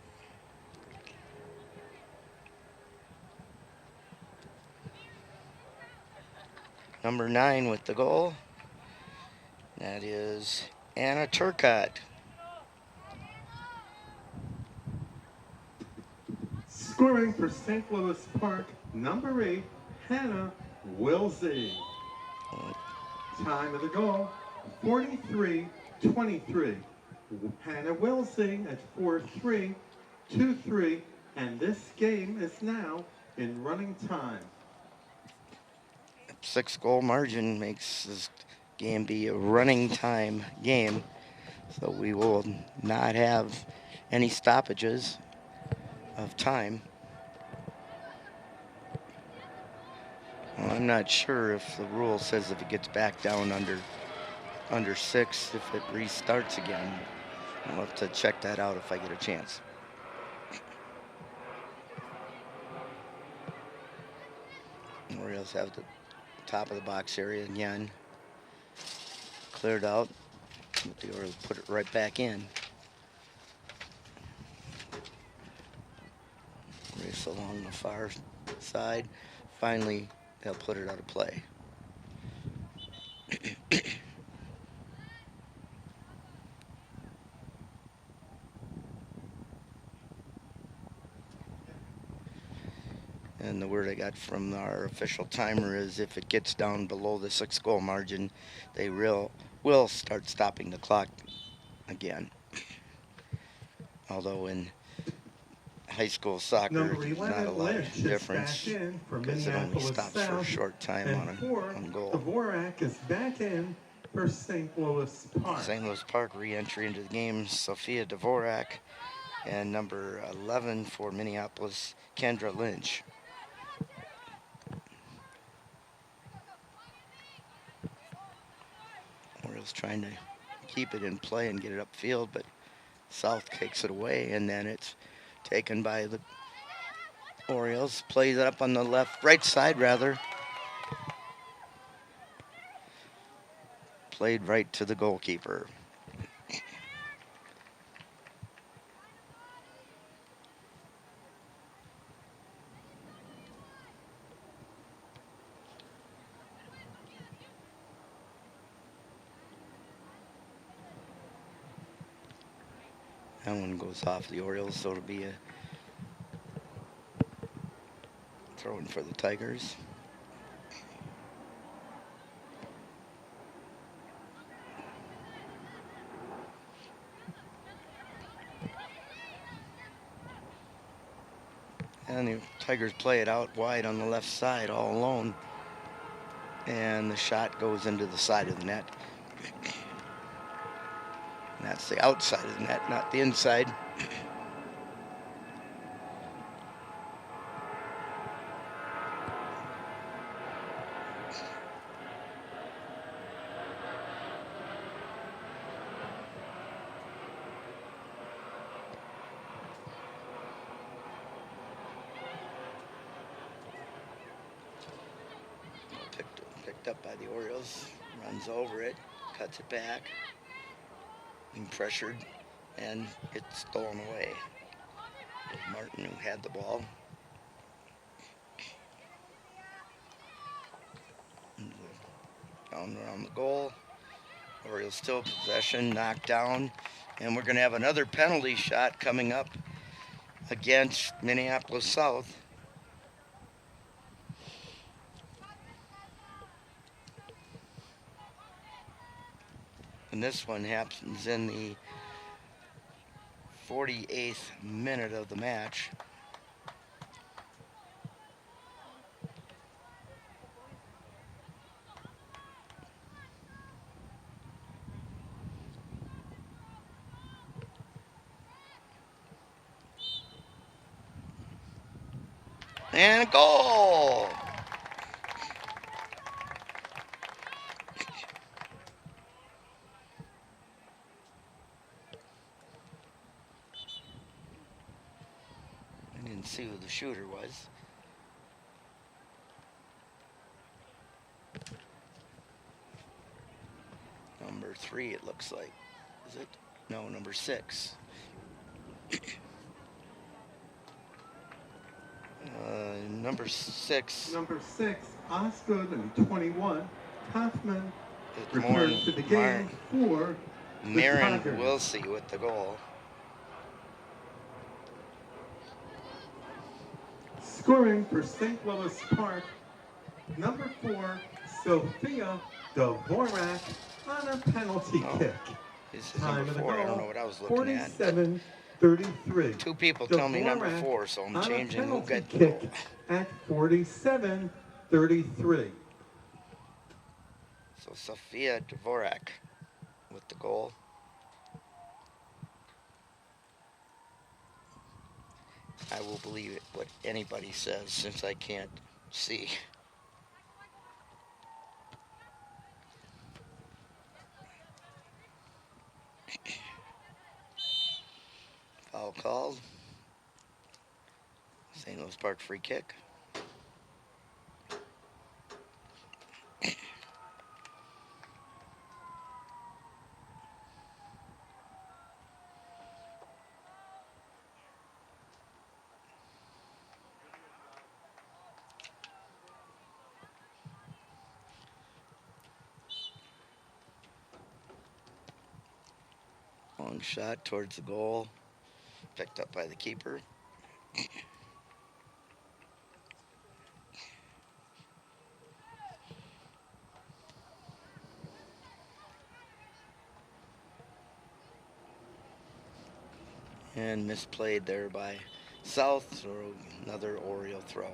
Number 9 with the goal. That is Anna Turcott. Scoring for St. Louis Park, number 8, Hannah Wilsey. Time of the goal, 43-23. Hannah Wilsey at 4-3, 2-3, and this game is now in running time. 6-goal margin makes this game be a running time game. So we will not have any stoppages of time. Well, I'm not sure if the rule says if it gets back down under 6, if it restarts again. I'll have to check that out if I get a chance. Orioles have the top of the box area again. Cleared out, but the Orioles put it right back in. Race along the far side. Finally, they'll put it out of play. And the word I got from our official timer is if it gets down below the 6-goal margin, they will start stopping the clock again. Although in high school soccer, Number there's 11, not a lot Lynch of is difference back in for because it only Minneapolis stops for a South, short time and on goal. Dvorak is back in for St. Louis Park. St. Louis Park re-entry into the game, Sophia Dvorak, and number 11 for Minneapolis, Kendra Lynch. Orioles trying to keep it in play and get it upfield, but South takes it away, and then it's taken by the Orioles. Plays it up on the right side, rather. Played right to the goalkeeper. That one goes off the Orioles, so it'll be a throw-in for the Tigers. And the Tigers play it out wide on the left side all alone. And the shot goes into the side of the net. And that's the outside of the net, not the inside. Picked up by the Orioles, runs over it, cuts it back, being pressured, and it's stolen away. It was Martin who had the ball. Down around the goal. Orioles still possession, knocked down, and we're going to have another penalty shot coming up against Minneapolis South. And this one happens in the 48th minute of the match. And a goal! I didn't see who the shooter was. Number 3, it looks like. Is it? No, number 6. Number 6. Number 6, Osgood, and 21, Kaufman It's return to the game for the Marin Tigers. Wilsey with the goal. Scoring for St. Louis Park, number 4, Sophia Dvorak on a penalty kick. This is Time number of the 4. I don't know goal, what I was looking at. 47-33. 2 people tell me number Dvorak 4, so I'm on a changing who penalty got the kick goal. at 47-33. So Sophia Dvorak with the goal. I will believe it, what anybody says since I can't see. Foul called. St. Louis Park free kick. Long shot towards the goal. Picked up by the keeper. And misplayed there by South, so another Oriole throw.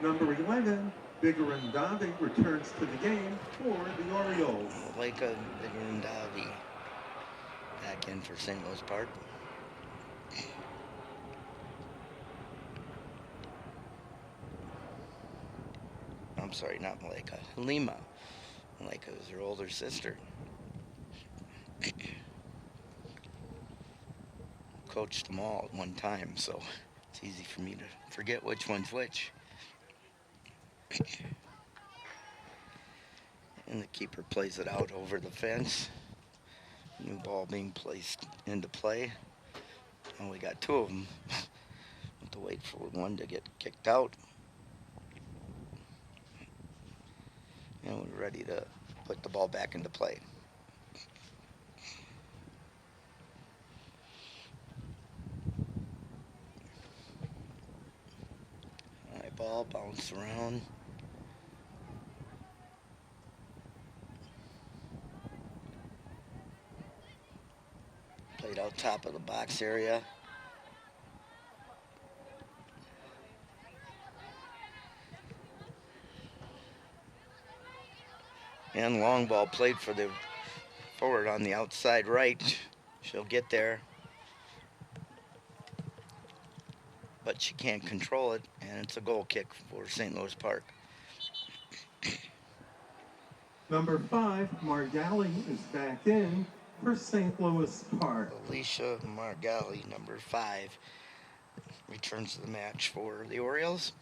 Number 11, Bigarandavi returns to the game for the Orioles. Malika Bigarandavi back in for St. Louis Park. I'm sorry, not Malika. Halima. Malika is her older sister. Coached them all at one time, so it's easy for me to forget which one's which. And the keeper plays it out over the fence. New ball being placed into play. And we got 2 of them. Have to wait for one to get kicked out. And we're ready to put the ball back into play. High ball, bounce around. Played out top of the box area. And long ball played for the forward on the outside right. She'll get there. But she can't control it, and it's a goal kick for St. Louis Park. Number 5, Margali is back in for St. Louis Park. Alicia Margali, number 5, returns to the match for the Orioles.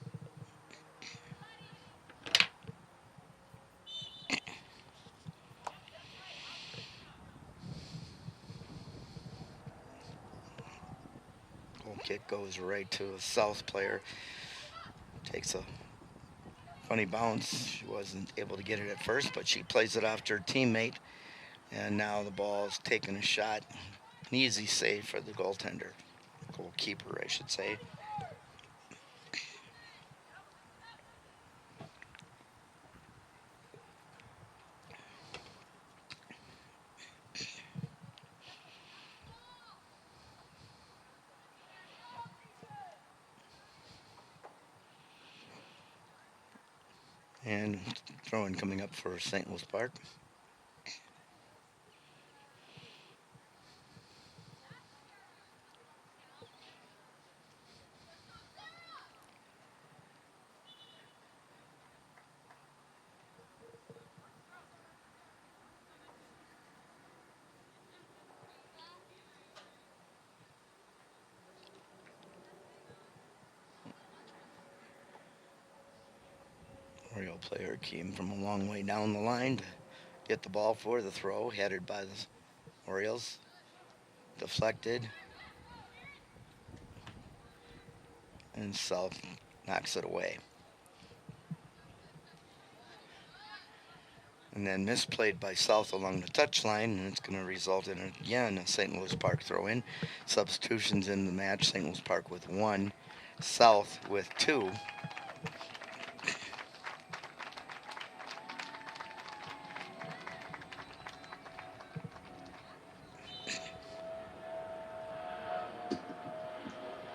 Goal kick goes right to a South player. Takes a funny bounce. She wasn't able to get it at first, but she plays it off to her teammate. And now the ball is taking a shot. An easy save for the goaltender. Goalkeeper, I should say. And throw-in coming up for St. Louis Park. Oriole player came from a long way down the line to get the ball for the throw, headed by the Orioles. Deflected. And South knocks it away. And then misplayed by South along the touchline, and it's going to result in, again, a St. Louis Park throw-in. Substitutions in the match, St. Louis Park with 1, South with 2.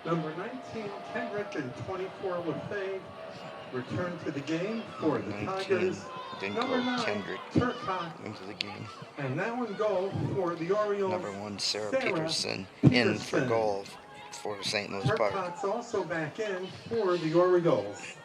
Number 19, Kendrick, and 24, LaFave return to the game for the 19, Tigers. Number 9, Kendrick Turcotte, into the game. and now in goal for the Orioles. Number 1, Sarah Sarah Peterson in for Peterson. goal for St. Louis Park. Turcotte's also back in for the Orioles.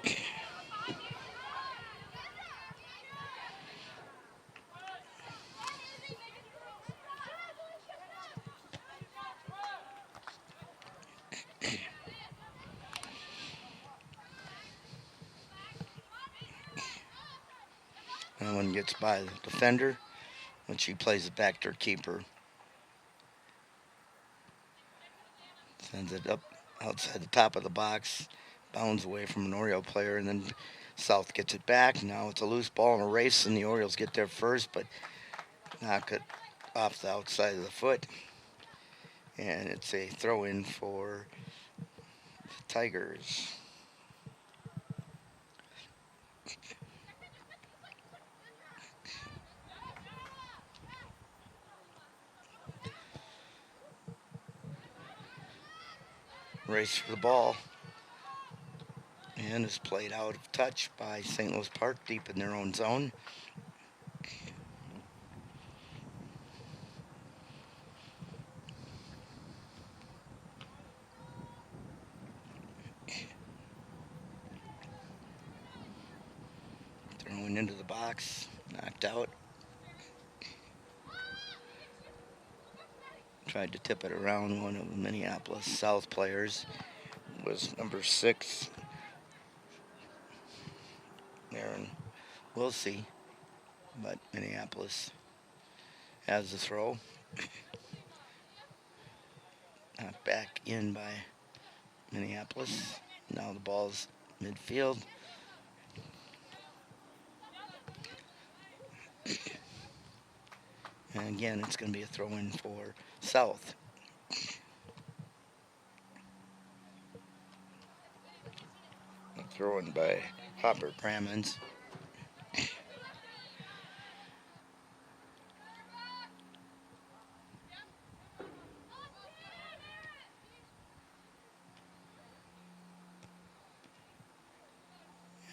That one gets by the defender, when she plays it back to her keeper. Sends it up outside the top of the box, bounds away from an Oriole player, and then South gets it back. Now it's a loose ball in a race, and the Orioles get there first, but knock it off the outside of the foot. And it's a throw-in for the Tigers. Race for the ball, and is played out of touch by St. Louis Park deep in their own zone. Throwing into the box, knocked out. Tried to tip it around. One of the Minneapolis South players was number 6, Aaron. We'll see. But Minneapolis has the throw. Knocked back in by Minneapolis. Now the ball's midfield. And again, it's going to be a throw-in for South. A throw-in by Hopper Cramons.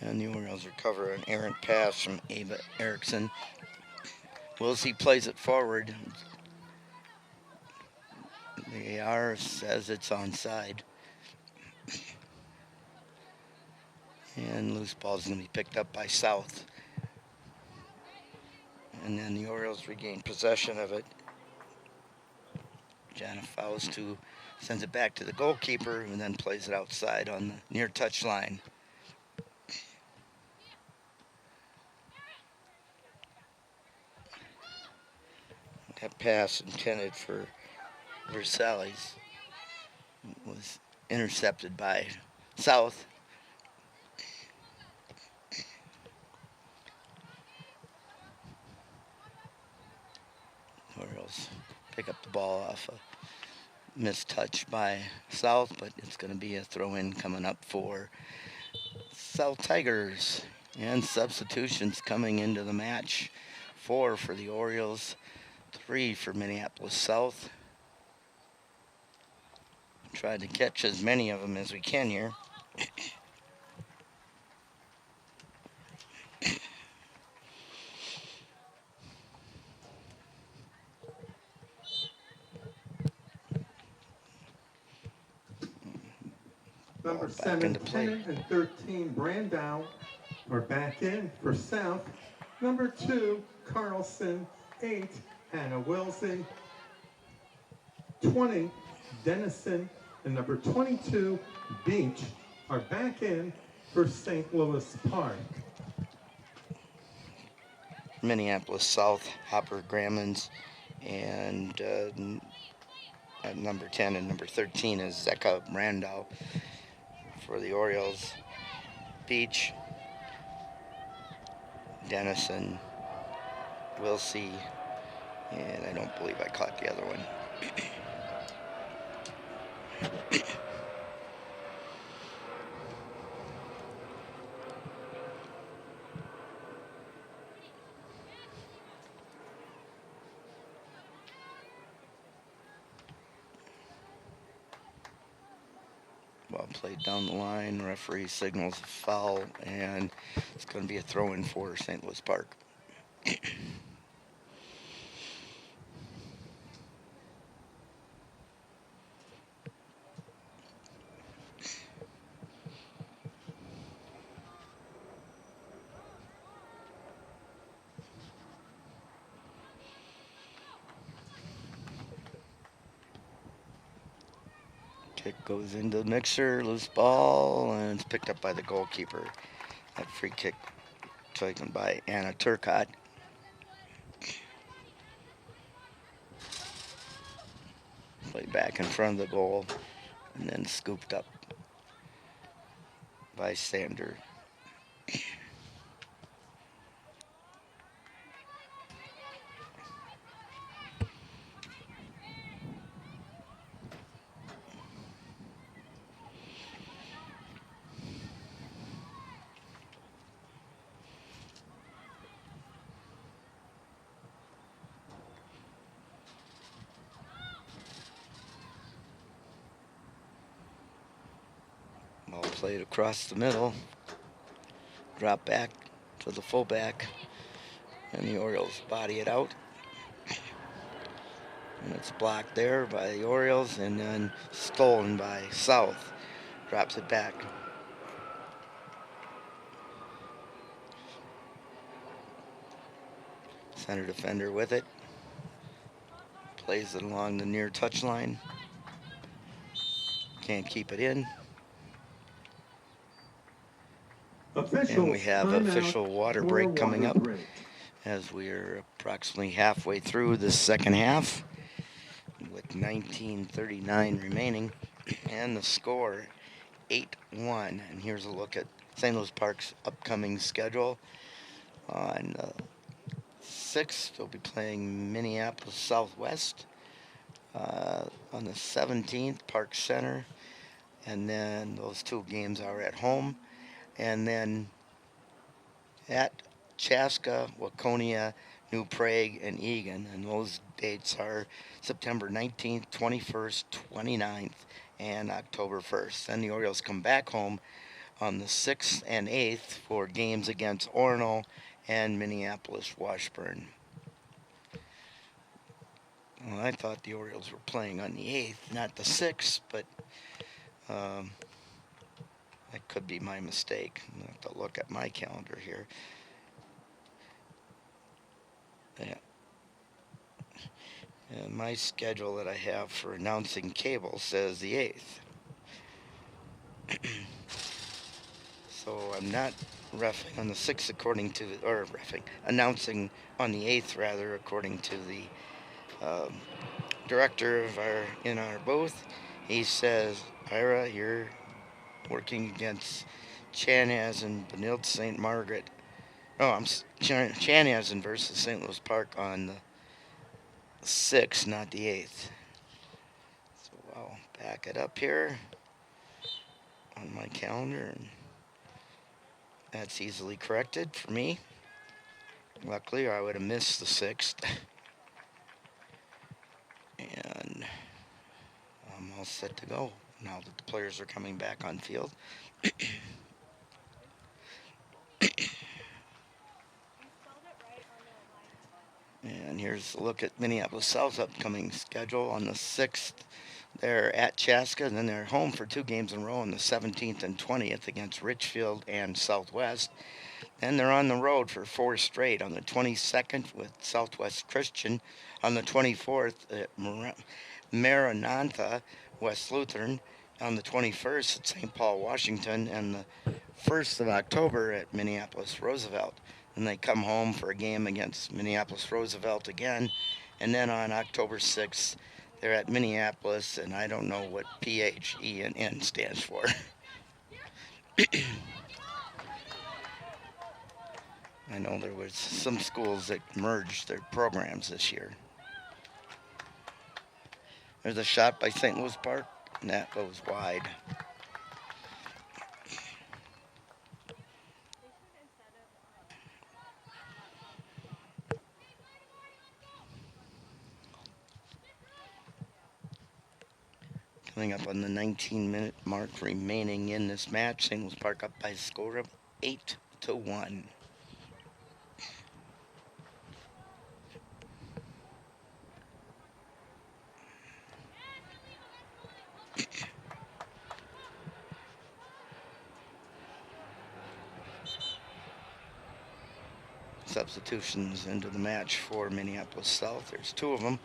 And the Orioles recover an errant pass from Ava Erickson. Wilsey plays it forward. The AR says it's onside. And loose ball is going to be picked up by South. And then the Orioles regain possession of it. Jana Faust, who sends it back to the goalkeeper and then plays it outside on the near touch line. That pass intended for Versailles was intercepted by South. Orioles pick up the ball off a missed touch by South, but it's going to be a throw-in coming up for South Tigers. And substitutions coming into the match. 4 for the Orioles, 3 for Minneapolis South. Try to catch as many of them as we can here. Number Back 7, into play. Tennant, and 13, Brandow are back in for South. Number 2, Carlson, 8, Hannah Wilson, 20, Dennison, and number 22, Beach, are back in for St. Louis Park. Minneapolis South, Hopper Grammons, and at number 10 and number 13 is Zeka Randall. For the Orioles, Beach, Dennison, Wilsey, and I don't believe I caught the other one. Ball played down the line, referee signals a foul, and it's going to be a throw-in for St. Louis Park. Kick goes into the mixer, loose ball, and it's picked up by the goalkeeper. That free kick taken by Anna Turcott. Played back in front of the goal, and then scooped up by Sander. Ball played across the middle. Drop back to the fullback. And the Orioles body it out. And it's blocked there by the Orioles and then stolen by South. Drops it back. Center defender with it. Plays it along the near touchline. Can't keep it in. And we have official water break coming up as we are approximately halfway through the second half with 19:39 remaining. And the score 8-1. And here's a look at St. Louis Park's upcoming schedule. On the 6th, they'll be playing Minneapolis Southwest. On the 17th, Park Center. And then those two games are at home. And then at Chaska, Waconia, New Prague, and Egan. And those dates are September 19th, 21st, 29th, and October 1st. Then the Orioles come back home on the 6th and 8th for games against Orono and Minneapolis Washburn. Well, I thought the Orioles were playing on the 8th, not the 6th, but that could be my mistake. I have to look at my calendar here. Yeah. And my schedule that I have for announcing cable says the 8th. So I'm not reffing on the 6th according to, or reffing, announcing on the 8th rather, according to the director of in our booth. He says, Ira, you're working against Chanhassen, Benilde St. Margaret. Oh, Chanhassen versus St. Louis Park on the 6th, not the 8th. So I'll back it up here on my calendar, and that's easily corrected for me. Luckily, I would have missed the 6th. And I'm all set to go now that the players are coming back on field. And here's a look at Minneapolis South's upcoming schedule. On the 6th, they're at Chaska, and then they're home for 2 games in a row on the 17th and 20th against Richfield and Southwest. Then they're on the road for 4 straight on the 22nd with Southwest Christian, on the 24th at Maranatha West Lutheran, on the 21st at St. Paul, Washington, and the 1st of October at Minneapolis Roosevelt. And they come home for a game against Minneapolis Roosevelt again. And then on October 6th, they're at Minneapolis, and I don't know what PHENN stands for. I know there was some schools that merged their programs this year. There's a shot by St. Louis Park, and that goes wide. Coming up on the 19-minute mark remaining in this match, St. Louis Park up by a score of 8-1. Substitutions into the match for Minneapolis South. There's two of them.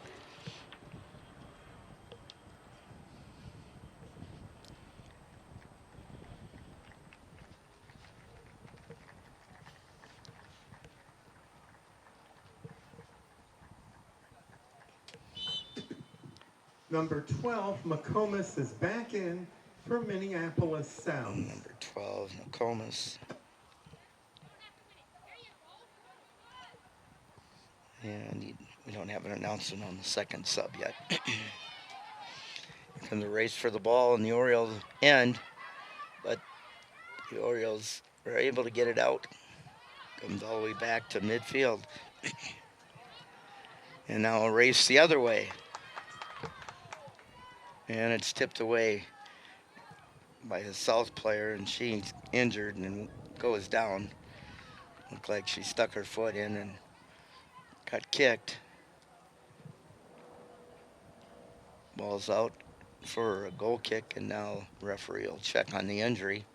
Number 12, McComas is back in for Minneapolis South. Number 12, Nokomis. And we don't have an announcement on the second sub yet. From the race for the ball in the Orioles end, but the Orioles are able to get it out. Comes all the way back to midfield. And now a race the other way. And it's tipped away by a South player, and she's injured and goes down. Looked like she stuck her foot in and got kicked. Ball's out for a goal kick, and now referee will check on the injury.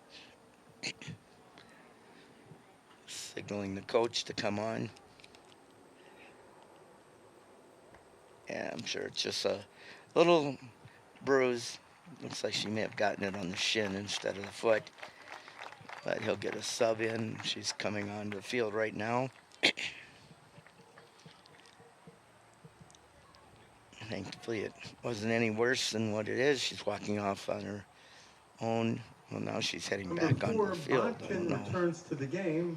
Signaling the coach to come on. Yeah, I'm sure it's just a little bruise. Looks like she may have gotten it on the shin instead of the foot. But he'll get a sub in. She's coming onto the field right now. Thankfully, it wasn't any worse than what it is. She's walking off on her own. Well, now she's heading Number back onto 4, the field. I don't Bodkin know. returns to the game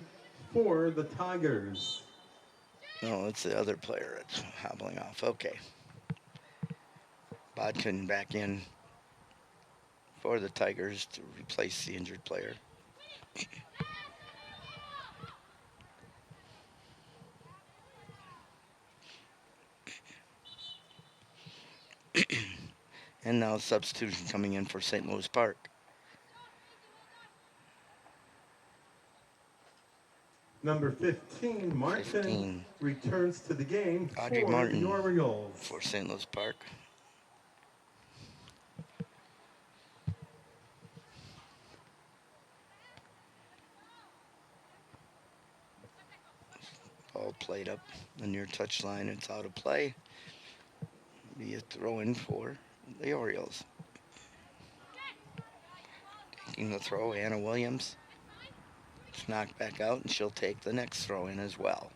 for the Tigers. No, it's the other player that's hobbling off. Okay. Bodkin back in for the Tigers to replace the injured player. And now substitution coming in for St. Louis Park. Number 15, Martin 15. returns to the game Audrey for Martin the Orioles. for St. Louis Park. Ball played up the near touch line. It's out of play. Be a throw in for the Orioles. Taking the throw, Anna Williams. It's knocked back out, and she'll take the next throw in as well.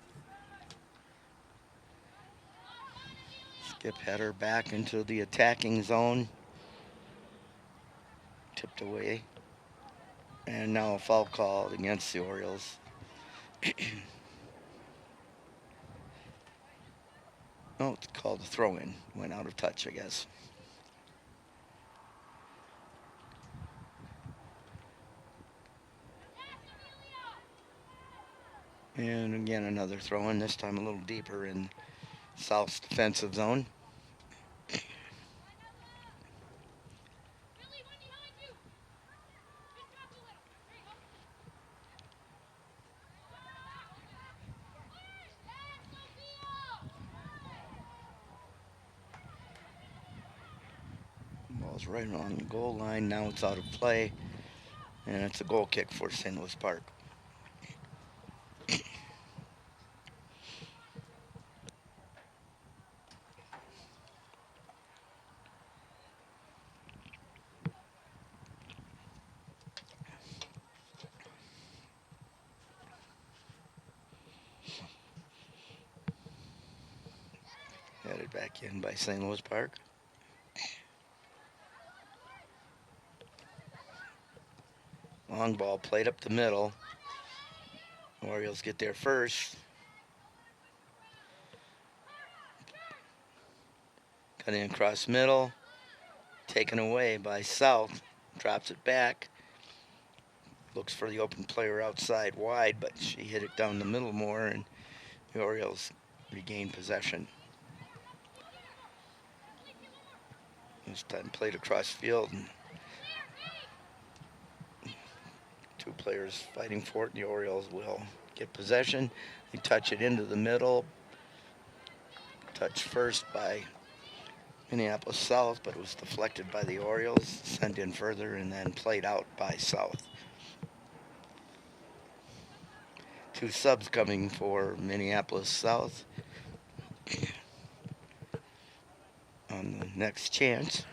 Skip header back into the attacking zone. Tipped away. And now a foul called against the Orioles. No, it's called a throw-in. Went out of touch, I guess. And again, another throw-in, this time a little deeper in South's defensive zone. Ball's right on the goal line. Now it's out of play. And it's a goal kick for St. Louis Park. back in by St. Louis Park. Long ball played up the middle. Orioles get there first. Cutting across middle. Taken away by South. Drops it back. Looks for the open player outside wide, but she hit it down the middle more, and the Orioles regain possession. This time played across field, and two players fighting for it. The Orioles will get possession. They touch it into the middle. Touched first by Minneapolis South, but it was deflected by the Orioles, sent in further, and then played out by South. Two subs coming for Minneapolis South on the next chance.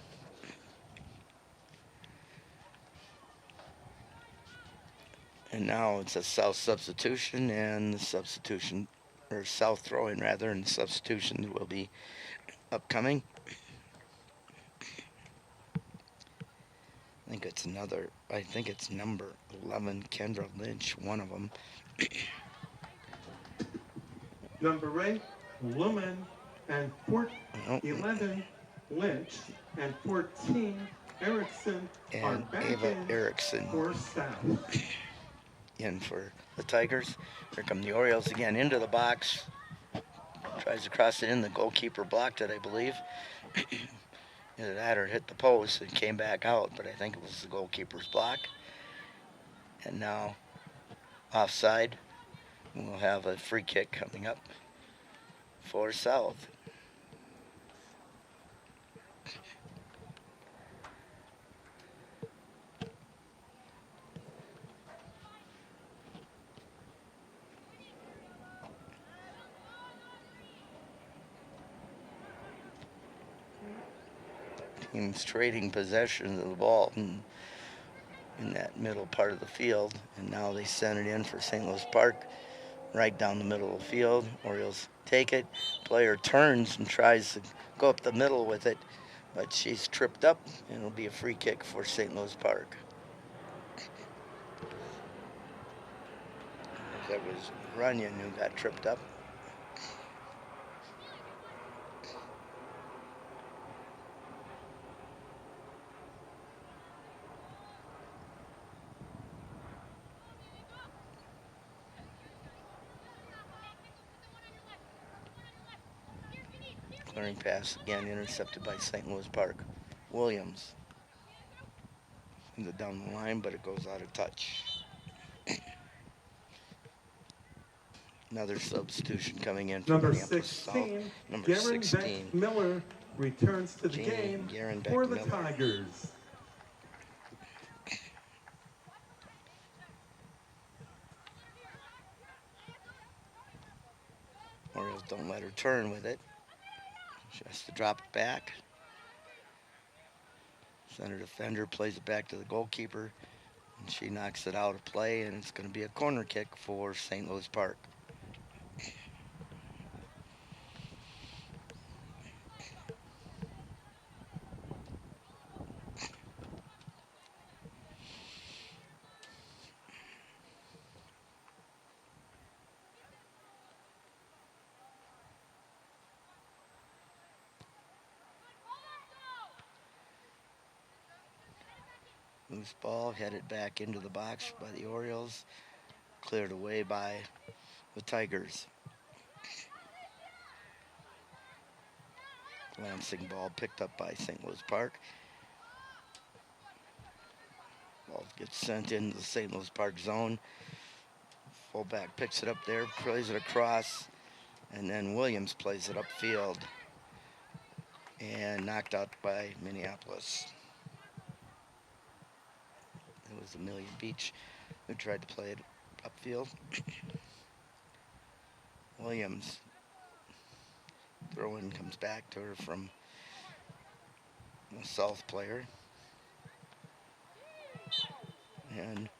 And now it's a South substitution, and the substitution, or South throw-in rather, and the substitution will be upcoming. I think it's number 11, Kendra Lynch, one of them. Number 8, Lumen, and 11, Lynch, and 14, Erickson are And back Ava in Erickson for South. in for the Tigers. Here come the Orioles again into the box. Tries to cross it in. The goalkeeper blocked it, I believe. Either that or hit the post and came back out, but I think it was the goalkeeper's block. And now offside. We'll have a free kick coming up for South. Teams trading possession of the ball in that middle part of the field, and now they send it in for St. Louis Park, right down the middle of the field. Orioles take it. Player turns and tries to go up the middle with it, but she's tripped up, and it'll be a free kick for St. Louis Park. That was Runyon who got tripped up. Clearing pass again intercepted by St. Louis Park. Williams sends it down the line, but it goes out of touch. Another substitution coming in for Number Minneapolis South. 16, Number Garen 16. Beck Miller returns to the Jane game Garen Beck for the Miller. Tigers. Orioles don't let her turn with it. She has to drop it back. Center defender plays it back to the goalkeeper, and she knocks it out of play, and it's going to be a corner kick for St. Louis Park. Loose ball headed back into the box by the Orioles. Cleared away by the Tigers. Lansing ball picked up by St. Louis Park. Ball gets sent into the St. Louis Park zone. Fullback picks it up there, plays it across, and then Williams plays it upfield. And knocked out by Minneapolis. It was Amelia Beach who tried to play it upfield. Williams throw-in comes back to her from the South player. And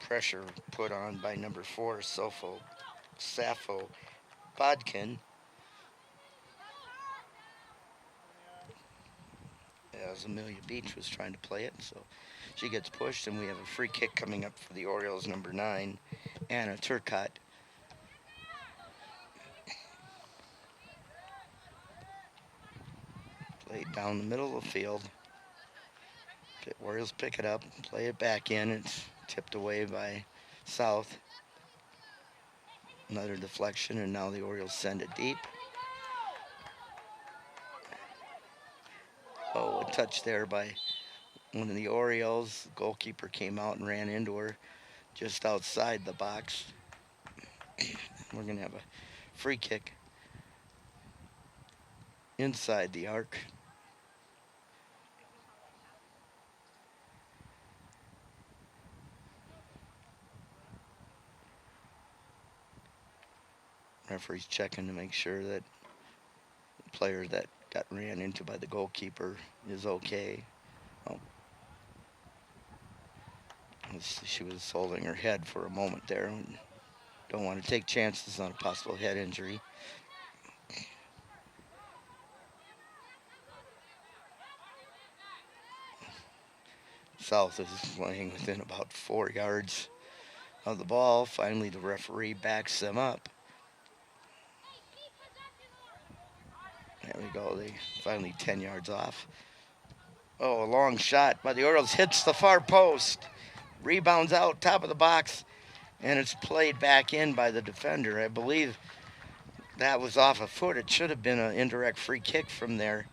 pressure put on by number 4, Sappho Bodkin. as Amelia Beach was trying to play it. So she gets pushed, and we have a free kick coming up for the Orioles, number 9, Anna Turcott. Played down the middle of the field. Orioles pick it up, play it back in. It's tipped away by South. Another deflection, and now the Orioles send it deep. Oh, a touch there by one of the Orioles. The goalkeeper came out and ran into her just outside the box. We're going to have a free kick inside the arc. Referee's checking to make sure that the player that got ran into by the goalkeeper is okay. Oh. She was holding her head for a moment there. Don't want to take chances on a possible head injury. South is playing within about 4 yards of the ball. Finally, the referee backs them up. There we go. They finally 10 yards off. Oh, a long shot by the Orioles. Hits the far post. Rebounds out, top of the box. And it's played back in by the defender. I believe that was off a foot. It should have been an indirect free kick from there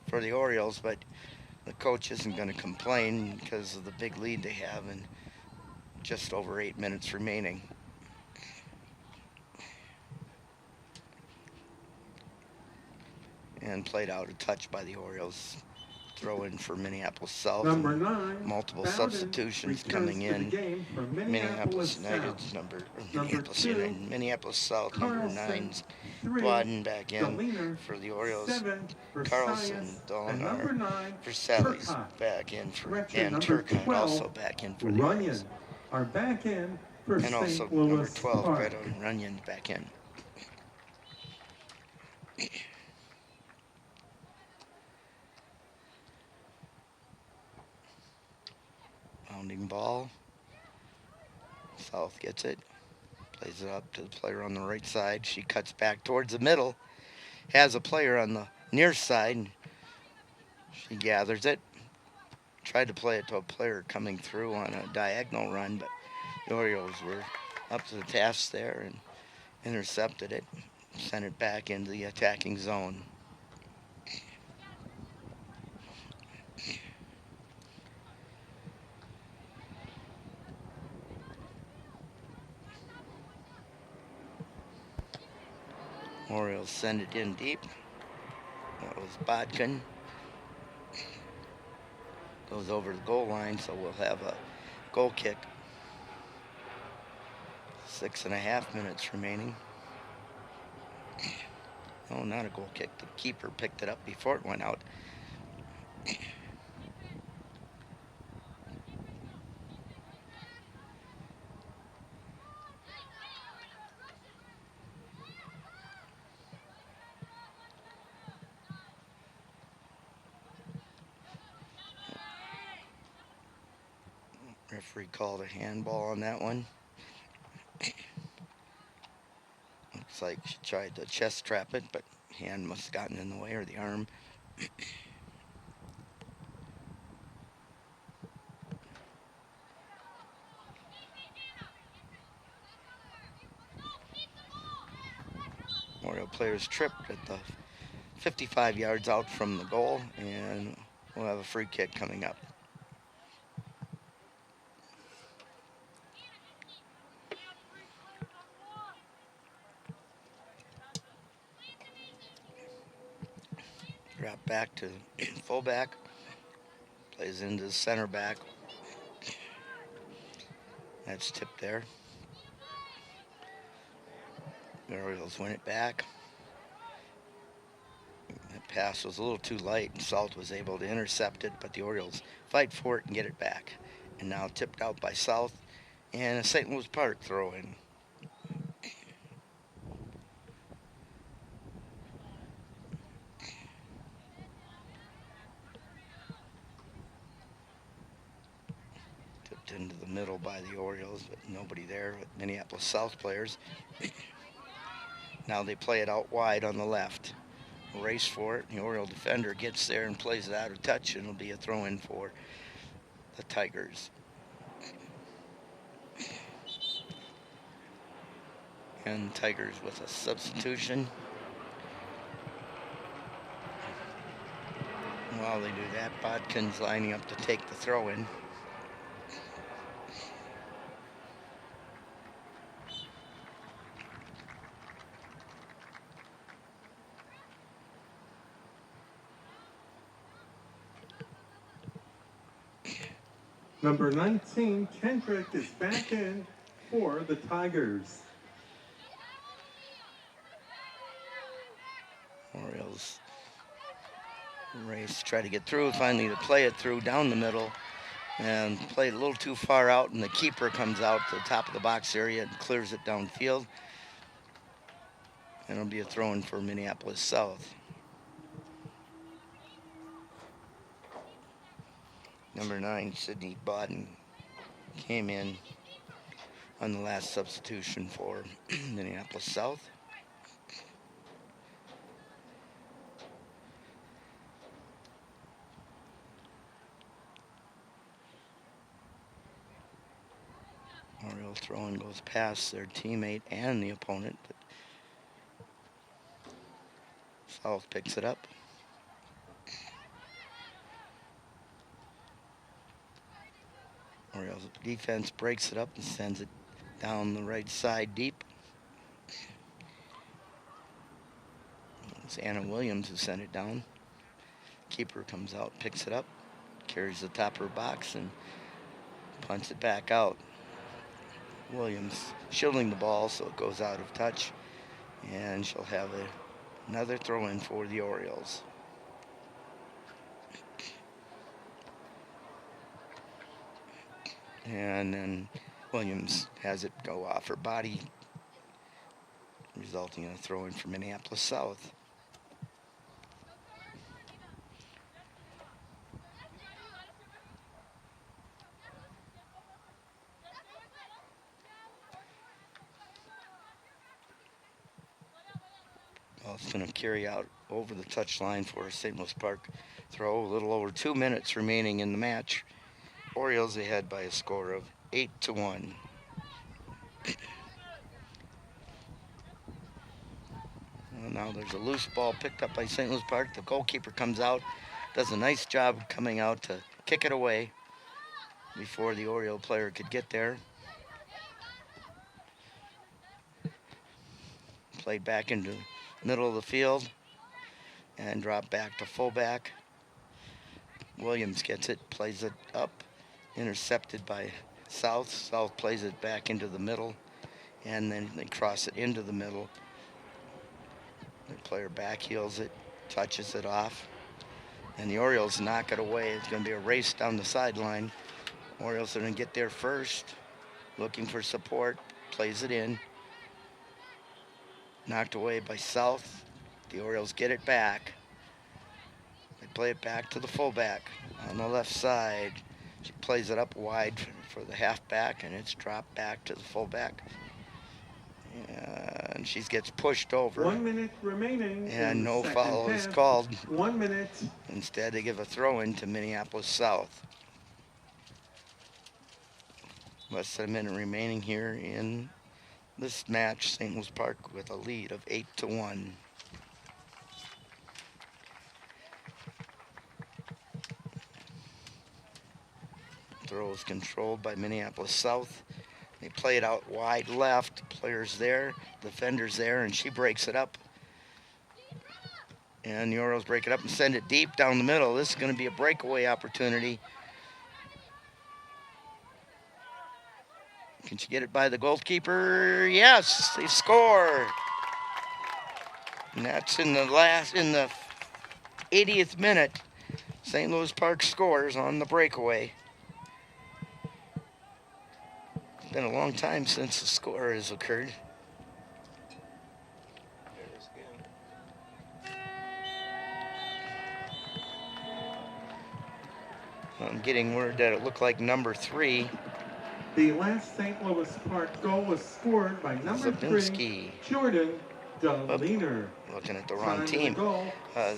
for the Orioles, but the coach isn't going to complain because of the big lead they have and just over 8 minutes remaining. And played out a touch by the Orioles. Throw in for Minneapolis South. Number 9, multiple Bowden substitutions coming in. Minneapolis United's Minneapolis South, number 9's Bowden back in for the Orioles. Carlson, Dolinar for Sally's back in for, and Turcott also back in for the Orioles. Are back in for And also St. Louis number 12, Park. Greta Runyon back in. Bounding ball. South gets it. Plays it up to the player on the right side. She cuts back towards the middle. Has a player on the near side. She gathers it. Tried to play it to a player coming through on a diagonal run, but the Orioles were up to the task there and intercepted it. Sent it back into the attacking zone. Orioles send it in deep. That was Bodkin. Goes over the goal line, so we'll have a goal kick. 6.5 minutes remaining. Oh, not a goal kick. The keeper picked it up before it went out. Referee called a handball on that one. Looks like she tried to chest trap it, but hand must have gotten in the way, or the arm. Oriole players tripped at the 55 yards out from the goal, and we'll have a free kick coming up. Drop back to fullback. Plays into the center back. That's tipped there. The Orioles win it back. That pass was a little too light, and Salt was able to intercept it, but the Orioles fight for it and get it back. And now tipped out by South, and a St. Louis Park throw in. the middle by the Orioles, but nobody there with Minneapolis South players. Now they play it out wide on the left. Race for it. The Oriole defender gets there and plays it out of touch, and it'll be a throw-in for the Tigers. And Tigers with a substitution. While they do that, Bodkin's lining up to take the throw-in. Number 19, Kendrick, is back in for the Tigers. Orioles race, try to get through, finally to play it through down the middle, and played a little too far out, and the keeper comes out to the top of the box area and clears it downfield. And it'll be a throw-in for Minneapolis South. Number 9, Sidney Bodden, came in on the last substitution for Minneapolis South. Oriole throw-in goes past their teammate and the opponent, but South picks it up. Orioles defense breaks it up and sends it down the right side deep. It's Anna Williams who sent it down. Keeper comes out, picks it up, carries the top of her box, and punts it back out. Williams shielding the ball so it goes out of touch, and she'll have another throw-in for the Orioles. And then Williams has it go off her body, resulting in a throw-in for Minneapolis South. Well, it's going to carry out over the touchline for a St. Louis Park throw. A little over 2 minutes remaining in the match. Orioles ahead by a score of 8-1. Well, now there's a loose ball picked up by St. Louis Park. The goalkeeper comes out, does a nice job coming out to kick it away before the Oriole player could get there. Played back into the middle of the field and dropped back to fullback. Williams gets it, plays it up, intercepted by South. South plays it back into the middle, and then they cross it into the middle. The player back heels it, touches it off, and the Orioles knock it away. It's going to be a race down the sideline. Orioles are going to get there first, looking for support, plays it in. Knocked away by South. The Orioles get it back. They play it back to the fullback on the left side. She plays it up wide for the halfback, and it's dropped back to the fullback. And she gets pushed over. 1 minute remaining. And no second foul is half. called. 1 minute. Instead, they give a throw-in to Minneapolis South. Less than a minute remaining here in this match. St. Louis Park with a lead of 8-1. Throw is controlled by Minneapolis South. They play it out wide left. Players there, defenders there, and she breaks it up. And the Orioles break it up and send it deep down the middle. This is going to be a breakaway opportunity. Can she get it by the goalkeeper? Yes, they score. And that's in the 80th minute. St. Louis Park scores on the breakaway. It's been a long time since the score has occurred. I'm getting word that it looked like number 3 The last St. Louis Park goal was scored by number 3, Zabinski. Jordan Deliner. Looking at the Time wrong of the team. goal,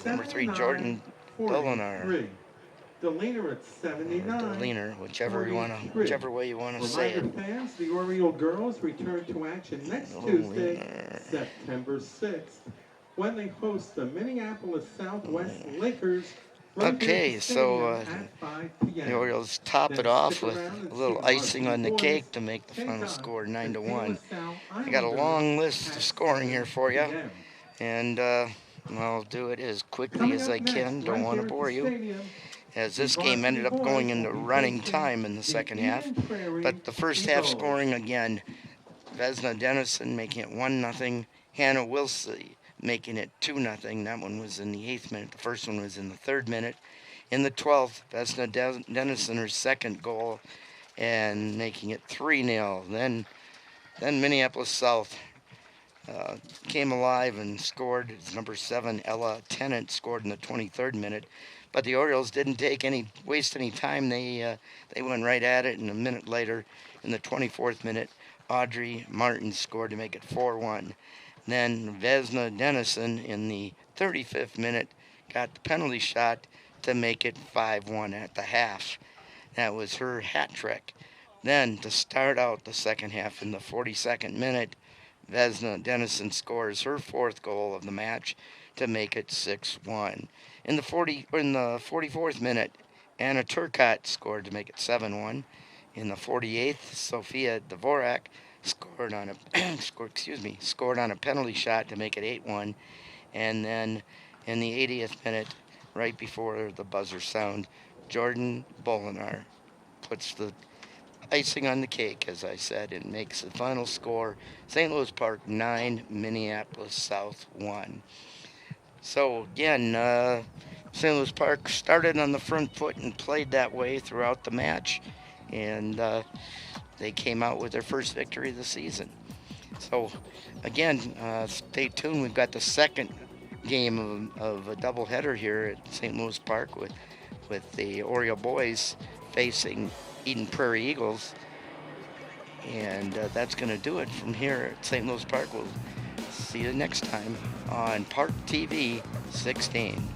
Number 3, Jordan Dolinar. 79:43. Deliner at 79. Deliner, whichever way you wanna say Reminder it. fans, the Oriole girls return to action next Tuesday, September 6th, when they host the Minneapolis South Lakers. Right Okay, here at the so stadium at 5 p.m. the Orioles top it Then off stick with around and a little see our icing on the boys cake to make the take final on score the 9-1. LaSalle I got a long Islanders list of at scoring here 7 for you, p.m. and I'll do it as quickly Coming as up I can. next, Don't right want here to at bore the you, stadium, as this the game ended up varsity going boys into will be running hosting time in the the second half. Eden Prairie But the first half Eagles. scoring again, Vesna Dennison making it 1-0. Hannah Wilsey making it 2-0. That one was in the 8th minute. The first one was in the 3rd minute. In the 12th, Vesna Dennison, her second goal, and making it 3-0. Then Minneapolis South came alive and scored. Number 7, Ella Tennant, scored in the 23rd minute. But the Orioles didn't waste any time. They went right at it, and a minute later, in the 24th minute, Audrey Martin scored to make it 4-1. Then Vesna Dennison in the 35th minute got the penalty shot to make it 5-1 at the half. That was her hat trick. Then to start out the second half in the 42nd minute, Vesna Dennison scores her 4th goal of the match to make it 6-1. In the 44th minute, Anna Turcott scored to make it 7-1. In the 48th, Sophia Dvorak scored on a penalty shot to make it 8-1. And then in the 80th minute, right before the buzzer sound, Jordan Bolinar puts the icing on the cake, as I said, and makes the final score St. Louis Park 9, Minneapolis South 1. So again, St. Louis Park started on the front foot and played that way throughout the match, and they came out with their first victory of the season. So again, stay tuned. We've got the second game of a doubleheader here at St. Louis Park with the Oriole boys facing Eden Prairie Eagles. And that's going to do it from here at St. Louis Park. We'll see you next time on ParkTV 16.